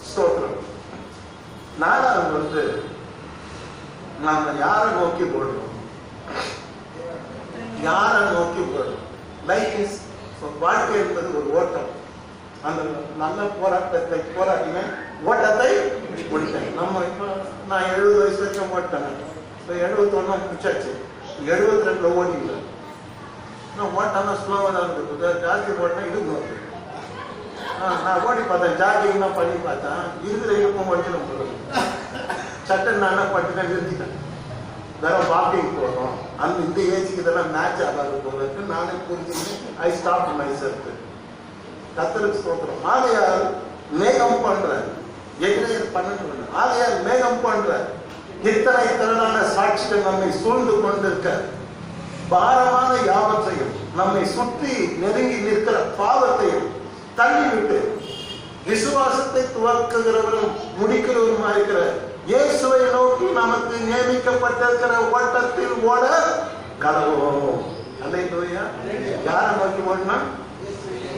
ஸ்தோத்திரம். 4வது நாம யாரை நோக்கி போடணும்? யாரை நோக்கி போடணும்? லைஃப் இஸ், வாழ்க்கை என்பது ஒரு ஓட்டம். அந்த நல்ல போராட்டத்தை போராட்டினேன், ஓட்டத்தை முடித்தேன். நம்ம இப்போ நான் 70 வயசு வரைக்கும் ஓட்டேன். இப்போ 71 முடிச்சாச்சு. 72 ஓடிங்க. நான் ஓட்டானா ஸ்லோவாக தான் இருக்குது. ஜாக்கி ஓட்டினா இது நோக்கு. நான் ஓடி பார்த்தேன், ஜாக்கிங் தான் பண்ணி பார்த்தேன். இருக்கிற இருக்கும் ஓடிக்கணும் போடுறது. சட்டன் நானே பட்டுட்டேன், நிறுத்திட்டேன். வேற வாக்கிங் போகிறோம். இந்த ஏஜுக்கு இதெல்லாம் மேட்ச் ஆகாது போகிறதுக்கு நானே புரிஞ்சுக்கிட்டு ஐ ஸ்டாப் மை செல்ஃப். கர்த்தருக்கு ஸ்தோத்திரம். ஆகையால் மேகம் பண்ற எகிரியர் 12 ஆகையால் மேகம் பண்ற இத்தனை திரளான சாட்சிகள் நம்மை சூழ்ந்து கொண்டிருக்க, பாரமான யாவற்றையும் நம்மை சுற்றி நெருங்கி நிற்கிற பாவத்தையும் தள்ளிவிட்டு விசுவாசத்தை துவக்குகிறவரும் முடிக்கிறவருமா இருக்கிற இயேசுவை நோக்கி நமக்கு நியமிக்கப்பட்டிருக்கிற ஓட்டத்தில் ஓட கடவோம். அல்லேலூயா. யாரை நோக்கி ஓடணும்?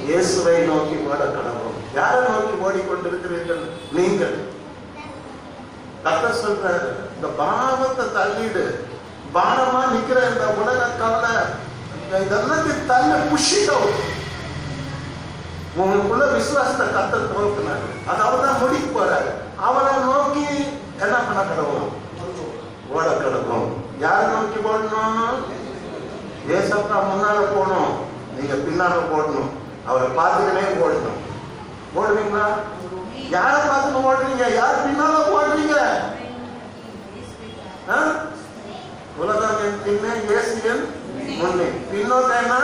இயேசுவை நோக்கி ஓட கடவோம். யாரை நோக்கி ஓடிக்கொண்டிருக்கிறீர்கள் நீங்கள்? கர்த்தர் சொல்றாரு, இந்த பாவத்தை தள்ளிடு. பாரமா நிக்கிற இந்த உலக கவலை இதெல்லாம் தள்ளி புஷிட்டோம். உங்களுக்குள்ள விசுவாசத்தை கர்த்தர் துவக்கினாரு. அது அவர் தான் முடிக்க போறாரு. அவரை நோக்கி என்ன பண்ண கடவுள்? ஓட கடவுள். யாரை நோக்கி ஓடணும்? ஏசப்பா முன்னால போகணும், நீங்க பின்னால போடணும். அவரை பார்த்துக்கிட்டே ஓடணும். ஓடுவீங்களா? யாரை பார்த்துட்டு ஓடுறீங்க? யார் பின்னால ஓடுறீங்க? உலகம் பின்னே, இயேசுவின் முன்னே. பின்னோட்டேன்னா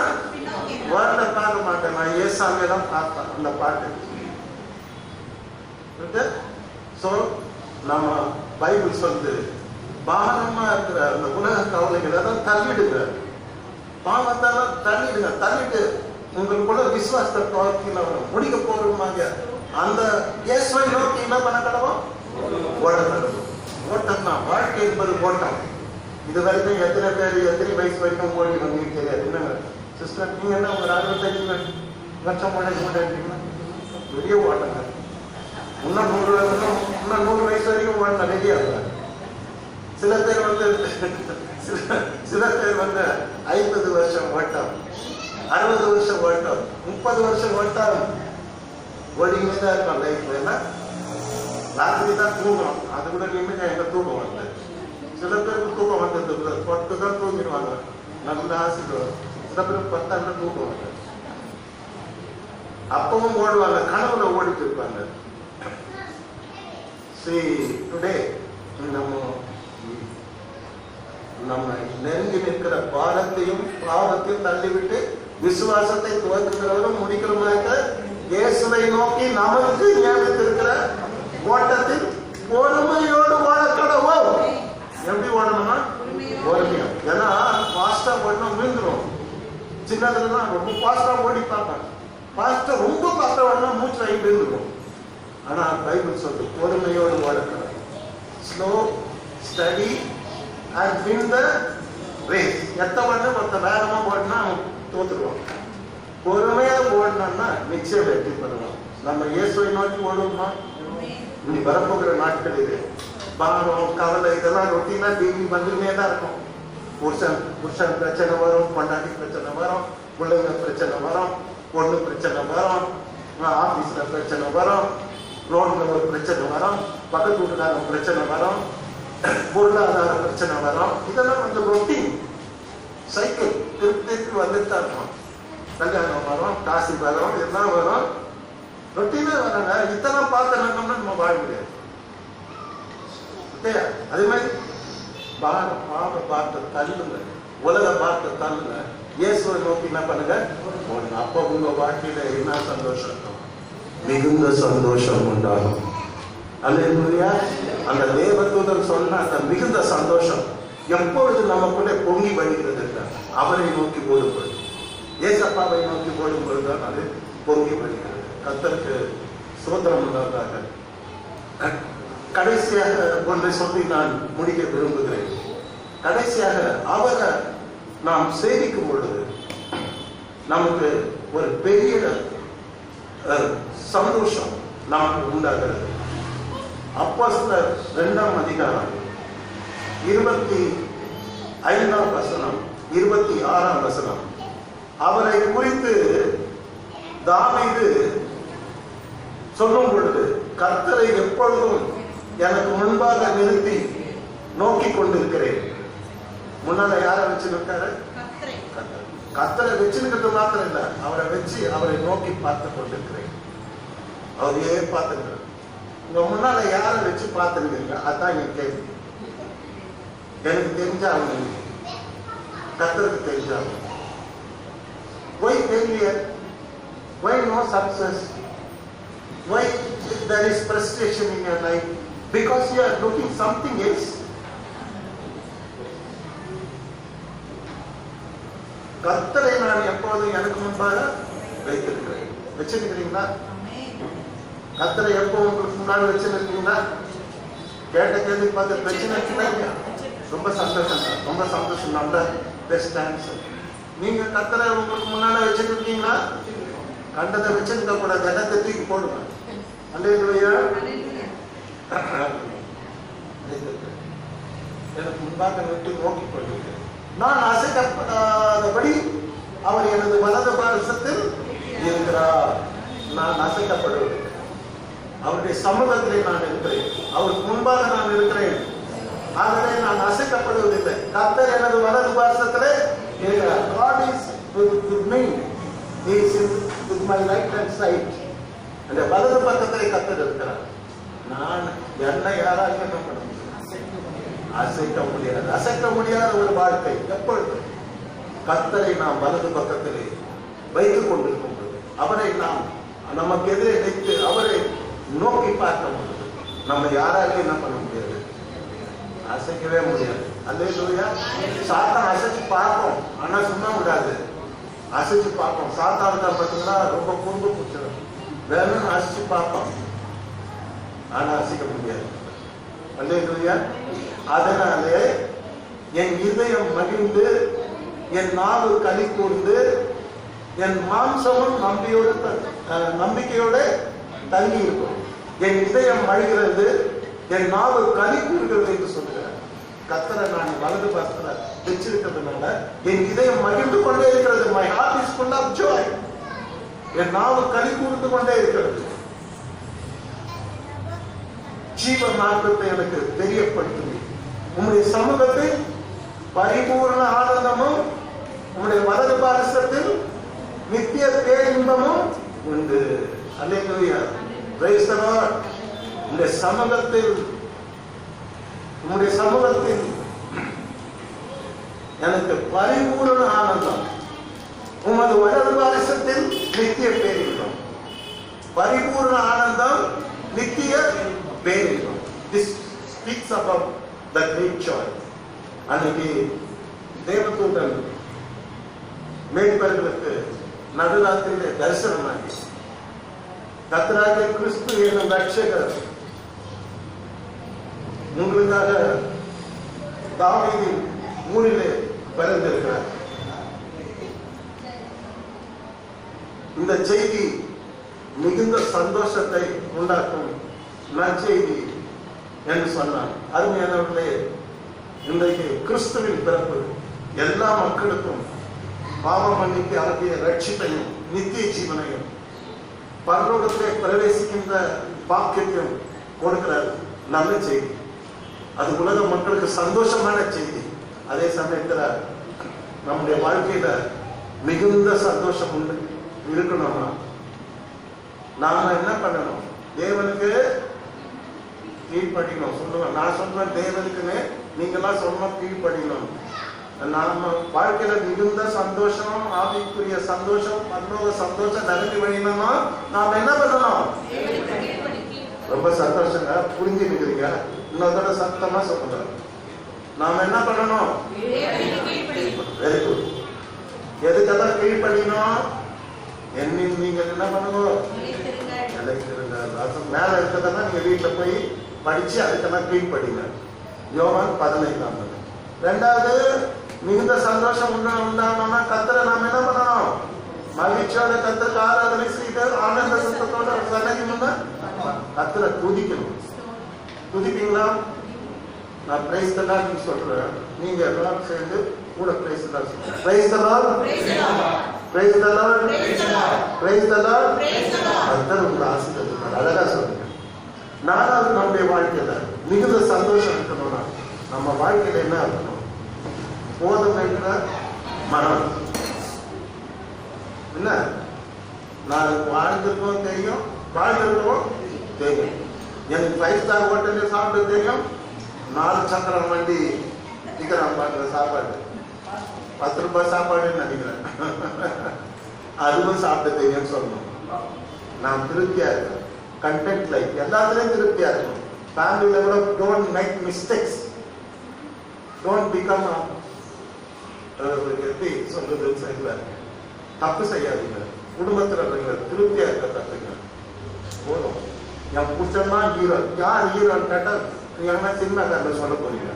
வேர்ல்ட பார்க்க மாட்டேன், நான் ஏசாமியை தான் பார்ப்பேன். அந்த பாட்டு. ஸோ நம்ம பைபிள் சொல்லுது, பாரமா இருக்கிற அந்த உலக கவலைகளை தான் தள்ளிடுங்க. பாவத்தாலும் தள்ளிடுங்க. தள்ளிட்டு உங்களுக்குள்ள விசுவாசத்தை துவக்கில முடிக்க போறோமாங்க. அந்த இயேசுவை நோக்கி என்ன பண்ண கடவும்? ஓட கடவும். ஓட்டம் தான் வாழ்க்கை என்பது ஓட்டம். இது வரைக்கும் எத்தனை பேர் எத்தனை வயசு வரைக்கும் ஓடி வந்தீங்க தெரியாது. என்னங்க சிஸ்டர், நீங்க என்ன ஒரு 65 லட்சம் ஓடிக்க மாட்டேங்கிறீங்களா? பெரிய ஓட்டங்க. இன்னும் 100 வயசு வரைக்கும் ஓடின ரெடியா இருக்க. சில பேர் சில பேர் 50 வருஷம் ஓட்டம், 60 வருஷம் ஓட்டம், 30 வருஷம் ஓட்டம் ஓடிக்கிட்டே தான் இருக்கும் லைஃப்ல. என்ன ராத்திரி தான் தூங்கணும், அது கூட நிம்மதியா எங்க தூக்கம் வந்து. சில பேருக்கு தூக்கம் வந்தது பட்டு தான் தூங்கிடுவாங்க, நல்ல ஆசைடுவாங்க. சில பேருக்கு 10 தூக்கம் வந்து அப்பவும் ஓடுவாங்க, கனவுல ஓடிட்டு இருப்பாங்க. See, today நம்ம நெருங்கி நிற்கிற பாரத்தையும் பாவத்தையும் தள்ளிவிட்டு விசுவாசத்தை துவக்குகிறவரும் முடிக்கிறவங்க இயேசுவை நோக்கி நமக்கு நியமித்திருக்கிற ஓட்டத்தில் பொறுமையோடு ஓட கடவோம். எப்படி ஓடணுமா? பொறுமையா. ஏன்னா ஃபாஸ்டா ஓடினா விழுந்துரும். சின்னதுலாம் ரொம்ப ஃபாஸ்டா ஓடி பார்ப்பாங்க. ஃபாஸ்டா ரொம்ப ஃபாஸ்டா ஓடினா மூச்சு வாங்கி விழுந்துரும். ஆனா பைபிள் சொல்லுது பொறுமையோடு ஓட கடவோம். Slow steady and win the race. ஒருத்த வேகமா ஓடினா அவன் தோத்துருவான். பொறுமையா ஓடினா நிச்சயம் வெற்றி பெறலாம். நம்ம இயேசுவை நோக்கி ஓடுவோமா? இனி வரப்போகிற நாட்கள் இது பாரம் கவலை இதெல்லாம் ரொட்டீனா டிவி வந்துன்னே தான் இருக்கும். புருஷன் பிரச்சனை வரும், பொண்டாட்டி பிரச்சனை வரும், பிள்ளைங்க பிரச்சனை வரும், பொண்ணு பிரச்சனை வரும், ஆபீஸ்ல பிரச்சனை வரும், ரோட்ல ஒரு பிரச்சனை வரும், பக்கத்து வீட்டுக்காரங்க பிரச்சனை வரும், பொருளாதார பிரச்சனை வரும். இதெல்லாம் வந்து ரொட்டீன் சைக்கிள் திருப்பி வந்துட்டு தான் இருக்கும். கல்யாணம் வரும், காசு வரும், இதெல்லாம் வரும், ரொட்டீனா வராங்க. இதெல்லாம் பார்த்தோம்னா நம்ம வாழ முடியாது. அதே மாதிரி பாவ பார்த்த தள்ளுங்க, உலக பார்த்த தள்ளுங்க, இயேசுவை நோக்கி என்ன பண்ணுங்க. அப்ப உங்க வாழ்க்கையில என்ன சந்தோஷம் இருக்கும்? மிகுந்த சந்தோஷம் உண்டாகும். அல்லேலூயா. அந்த தேவதூதன் சொன்ன அந்த மிகுந்த சந்தோஷம் எப்பொழுது நமக்குள்ளே பொங்கி வழிகிறது? அவரை நோக்கி ஓடும்பொழுது, ஏசப்பாவை நோக்கி ஓடும் பொழுதுதான் அது பொங்கி வழிகிறது. கர்த்தருக்கு ஸ்தோத்திரம் உண்டாவதாக. கடைசியாக ஒன்றை சொல்லி நான் முடிக்க விரும்புகிறேன். கடைசியாக அவரை நாம் சேவிக்கும் பொழுது நமக்கு ஒரு பெரிய சந்தோஷம் நமக்கு உண்டாகிறது. அப்போஸ்தலர் 2ஆம் அதிகாரம் 25ஆம் வசனம் 26ஆம் வசனம். அவரை குறித்து தாவீது சொல்லும் பொழுது, கர்த்தரை எப்பொழுதும் எனக்கு முன்பாக நிறுத்தி நோக்கி கொண்டிருக்கிறேன். முன்னால யாரை வச்சிருக்காரு? கர்த்தரை வச்சிருக்கிறது மாத்திரம் இல்ல, அவரை வச்சு அவரை நோக்கி பார்த்து கொண்டிருக்கிறேன். அவரையே பார்த்துருக்கிறேன். உங்க முன்னால யாரை வச்சு பார்த்துருக்கீங்க? அதான் என் கேள்வி. எனக்கு தெரிஞ்சாங்க, கர்த்தருக்கு தெரிஞ்சாங்க. Why failure? Why no success? Why there is frustration in your life? Because you are looking something else. கர்த்தரை நான் எப்போதும் எனக்கு முன்பாக வைத்திருக்கிறேன். வச்சிருக்கிறீங்களா? கர்த்தரை எப்போ உங்களுக்கு முன்னாடி வச்சிருக்கீங்களா? கேட்ட கேள்வி பார்த்து பிரச்சனை இல்லையா? ரொம்ப சந்தோஷம், ரொம்ப சந்தோஷம். நல்ல பெஸ்ட் ஆன்சர். நீங்க கர்த்தரை உங்களுக்கு முன்னாடி வச்சிருக்கீங்களா? கண்டதை வச்சிருக்க கூடாது, இடத்தை தூக்கி போடுங்க. அல்லேலூயா. எனக்கு முன்பாக விட்டு நோக்கி கொண்டிருக்கிறேன். நான் அசைக்கப்படாதபடி அவர் எனது வலது பாரசத்தில் இருக்கிறார். நான் அசைக்கப்படுவதில்லை. அவருடைய சமூகத்திலே நான் இருக்கிறேன். அவருக்கு முன்பாக நான் இருக்கிறேன். ஆகவே நான் அசைக்கப்படுவதில்லை. கர்த்தர் எனது வலது பாரசத்திலே இருக்கிறார். God is with me. He is with my right hand side. அந்த வலது பக்கத்திலே கர்த்தர் இருக்கிறார். நான் என்னை யாராலும் என்ன பண்ண முடியும்? அசைக்க முடியாது. அசைக்க முடியாத ஒரு வாழ்க்கை. எப்பொழுது கர்த்தரை நாம் வலது பக்கத்திலே வைத்துக் கொண்டிருக்கும் பொழுது, அவரை நாம் நமக்கு எதிரே வைத்து அவரை நோக்கி பார்க்க முடியாது. நம்ம யாராலும் என்ன பண்ண முடியாது? அசைக்கவே முடியாது. அல்லேலூயா. சாத்தான் அசைச்சு பார்ப்போம், ஆனா சும்மா விடாது. அசைச்சு பார்ப்போம். சாத்தான் தான் பார்த்தீங்கன்னா ரொம்ப குறும்பு பிடிச்சது. வேணும்னு அசைச்சு பார்ப்போம், ஆனா அசைக்க முடியாது. அல்லேலூயா. அதனாலே என் இதயம் மகிழ்ந்து, என் நாவு களி கூர்ந்து, என் மாம்சமும் நம்பிக்கையோட தங்கி இருக்கும். என் இதயம் மகிழ்கிறது, என் நாவு களி கூறுகிறது என்று சொல்கிறார். கர்த்தரை நான் வலது பக்கத்துல வச்சிருக்கிறதுனால என் இதயம் மகிழ்ந்து கொண்டே இருக்கிறது. My heart is full of joy. என் நாவு களி கூர்ந்து கொண்டே இருக்கிறது. ஜீவ மார்க்கத்தை எனக்கு தெரியப்படுத்தும். உம்முடைய சமூகத்தில் பரிபூர்ண ஆனந்தமும், உம்முடைய வலது பாரசத்தில் நித்திய பேரின்பமும் உண்டு. அல்லேலூயா. Praise the lord. உம்முடைய சமூகத்தில் எனக்கு பரிபூர்ண ஆனந்தம். உமது வலது பாரிசத்தில் நித்திய பேரின்பம், பரிபூர்ண ஆனந்தம், நித்திய பேரின்பம். This speaks about the great joy. அன்னைக்கு தேவதூதன் மேய்ப்பர்களுக்கு நடுராத்திரியிலே தரிசனமாகி கர்த்தராகிய கிறிஸ்து என்னும் ரட்சகர் உங்களுக்காக தாவீதின் ஊரிலே பிறந்திருக்கிறார். இந்த செய்தி மிகுந்த சந்தோஷத்தை உண்டாக்கும் நற்செய்தி என்று சொன்னார். அருமையானவர்களே, இன்றைக்கு கிறிஸ்துவின் பிறப்பு எல்லா மக்களுக்கும் பாவ மன்னிப்பு ஆகிய ரட்சிப்பையும் நித்திய ஜீவனையும் பரலோகத்திலே பிரவேசிக்கின்ற பாக்கியத்தையும் கொடுக்கிறார். நல்ல செய்தி. அது உலக மக்களுக்கு சந்தோஷமான செய்தி. அதே சமயத்துல நம்முடைய வாழ்க்கையில மிகுந்த சந்தோஷம் உண்டு இருக்கணும்னா நாம என்ன பண்ணணும்? தேவனுக்கு கீழ்ப்படிக்கணும். சொல்லுவேன், நான் சொல்றேன் தேவனுக்குன்னு, நீங்கெல்லாம் சொன்ன கீழ்ப்படிக்கணும். நாம வாழ்க்கையில மிகுந்த சந்தோஷம், ஆவிக்குரிய சந்தோஷம், பரலோக சந்தோஷம் நிரம்பி வழியணும்னா நாம என்ன பண்ணணும்? ரொம்ப சந்தோஷங்க, புரிஞ்சுக்கிறீங்க. இன்னொரு சத்தமா சொல்லுங்க. நாம என்ன பண்ணணும்? Very good. எதுக்கெல்லாம் கீழ்ப்படிக்கணும்? நீங்க என்ன பண்ணணும்? மேல இருக்கிறதெல்லாம் நீங்க வீட்டுல போய் படிச்சு அதுக்கெல்லாம் கீழ்ப்படிங்க. யோவான் 15. ரெண்டாவது, மிகுந்த சந்தோஷம் உண்டானோம்னா கர்த்தரை நாம என்ன பண்ணணும்? மகிழ்ச்சியோட கர்த்தருக்கு ஆராதனை செய்து ஆனந்த சத்தத்தோட சன்னதி முன்ன கர்த்தரை துதிக்கணும். துதிப்பீங்களா? நான் பிரைஸ் தி லார்ட் சொல்றேன், நீங்க எல்லாரும் சேர்ந்து கூட price the Lord. Price the Lord, price the Lord, price the Lord, price the Lord. கர்த்தர் உங்களை ஆசீர்வதிப்பார். அழகா சொல்லுங்க. நாலாவது, நம்முடைய வாழ்க்கையில மிகுந்த சந்தோஷம் இருக்கணும்னா நம்ம வாழ்க்கையில என்ன இருக்கணும்? போதும் என்கிற மனம். என்ன, நான் வாழ்ந்திருக்கோம் தெரியும், வாழ்ந்திருக்கோம் தெரியும். எனக்கு 5 ஸ்டார் ஹோட்டல்ல சாப்பிட்டு தெரியும், 4 சக்கரம் வண்டி டிக்கெட் பாக்குற சாப்பாடு 10 ரூபாய் சாப்பாடுன்னு நினைக்கிறேன். அதுவும் சாப்பிட்டு தெரியும் சொல்லணும். நான் திருப்தியா இருக்கேன். கண்டென்ட் லைஃப் எல்லாத்துலயும் திருப்தியா இருக்கும். ஃபேமிலியில கூட don't make mistakes, don't become எப்படி சொல்றது சரியில்லை, தப்பு செய்யாதீங்க. குடும்பத்துல திருப்தியா இருக்க கத்துங்க. போதும். என் புருஷன் தான் ஹீரோ. யார் ஹீரோன்னு கேட்டா நீங்க சினிமாக்காரங்க சொல்ல போறீங்க.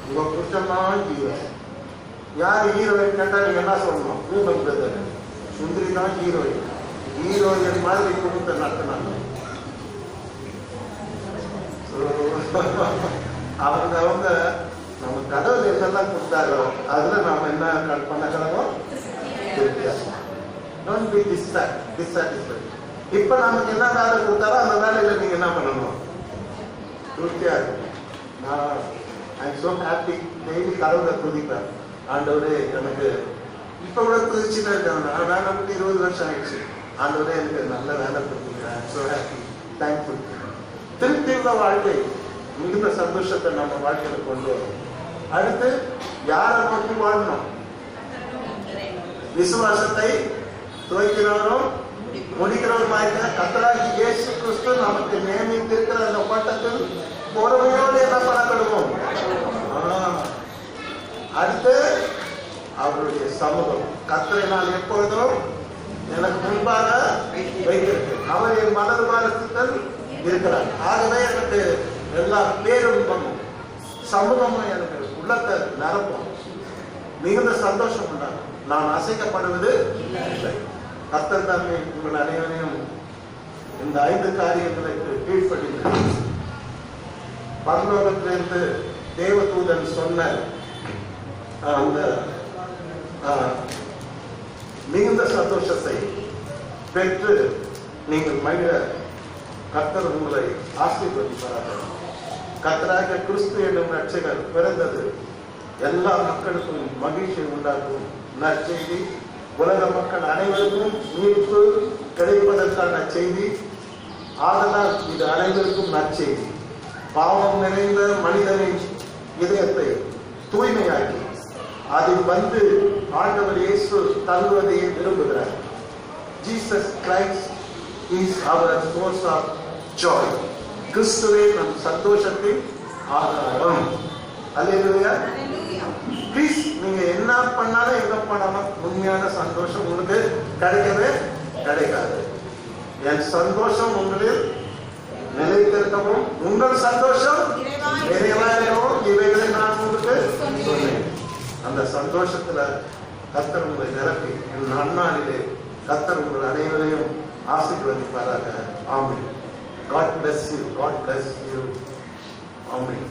உங்க புருஷன் தான் ஹீரோ. யார் ஹீரோயின் கேட்டா நீங்க என்ன சொல்லணும்? ரூபன் பிரதர், சுந்தரி தான் ஹீரோயின். ஹீரோயின் மாதிரி குடும்பத்தை நடத்தினாங்க. அவங்க நம்ம கடவுள் என்னெல்லாம் கொடுத்தாரோ அதுல நாம என்ன பண்ண கிடக்கும்? இப்ப நமக்கு என்ன வேலை கொடுத்தாரோ அந்த வேலையில நீங்க என்ன பண்ணணும்? திருப்தியா இருக்கும். நான் I am so happy. Daily கடவுளை துதிப்பேன். ஆண்டவரே எனக்கு இப்ப கூட துதிச்சுட்டு இருக்காங்க. ஆனா நமக்கு 20 வருஷம் ஆயிடுச்சு. ஆண்டவரே எனக்கு நல்ல வேலை கொடுத்துருக்கேன். So happy, thankful. திருப்தியுள்ள வாழ்க்கை, மிகுந்த சந்தோஷத்தை நம்ம வாழ்க்கையில கொண்டு வரும். அடுத்து யாரை நோக்கி வாழணும்? விசுவாசத்தை துவக்கிறவரும் முடிக்கிறவருமாயிருக்கிற கர்த்தராகிய இயேசு கிறிஸ்து நமக்கு நியமித்திருக்கிற அந்த ஓட்டத்தில் பொறுமையோடு என்ன பண்ணப்படுவோம்? அடுத்து அவருடைய சமூகம். கர்த்தரை நான் எப்பொழுதும் எனக்கு முன்பாக வைத்திருக்கேன். அவர் என் மனது பாரத்தில் இருக்கிறார். ஆகவே எனக்கு எல்லா பேரும் பண்ணும், சமூகமும் எனக்கு உள்ளத்தை நிரப்பும், மிகுந்த சந்தோஷம் உண்டாகும். நான் அசைக்கப்படுவது இல்லை. கர்த்தர் தாமே உங்கள் அனைவரையும் இந்த 5 காரியங்களுக்கு கீழ்ப்படிந்து பரலோகத்திலிருந்து தேவதூதன் சொன்ன அந்த மிகுந்த சந்தோஷத்தை பெற்று நீங்கள் மகிழ கர்த்தர் உங்களை ஆசீர்வதிப்பார்கள். கர்த்தராகிய கிறிஸ்து என்னும் ரட்சகர் பிறந்தது எல்லா மக்களுக்கும் மகிழ்ச்சி உண்டாக்கும் நற்செய்தி. உலக மக்கள் அனைவருக்கும் மீட்பு கிடைப்பதற்கான செய்தி. ஆதலால் இது அனைவருக்கும் நற்செய்தி. பாவம் நிறைந்த மனிதனின் இதயத்தை தூய்மையாக்கி அதில் வந்து ஆண்டவர் இயேசு தங்குவதை விரும்புகிறார். Jesus Christ is our source of joy. கிறிஸ்துவே நம் சந்தோஷத்தின் ஆதாரம். அல்லேலூயா. ப்ளீஸ், நீங்க என்ன பண்ணாலும் எங்க பண்ணாலும் உண்மையான சந்தோஷம் உங்களுக்கு கிடைக்கவே கிடைக்காது. என் சந்தோஷம் உங்களில் நிலைத்திருக்கவும் உங்கள் சந்தோஷம் நிறைவாகவும் இவைகளை நான் உங்களுக்கு சொன்னேன். அந்த சந்தோஷத்துல கர்த்தர் உங்களை நிரப்பி என் நன்னாளிலே கர்த்தர் உங்கள் அனைவரையும் ஆசீர்வதிப்பாராக. ஆமென். God bless you. God bless you. Amen.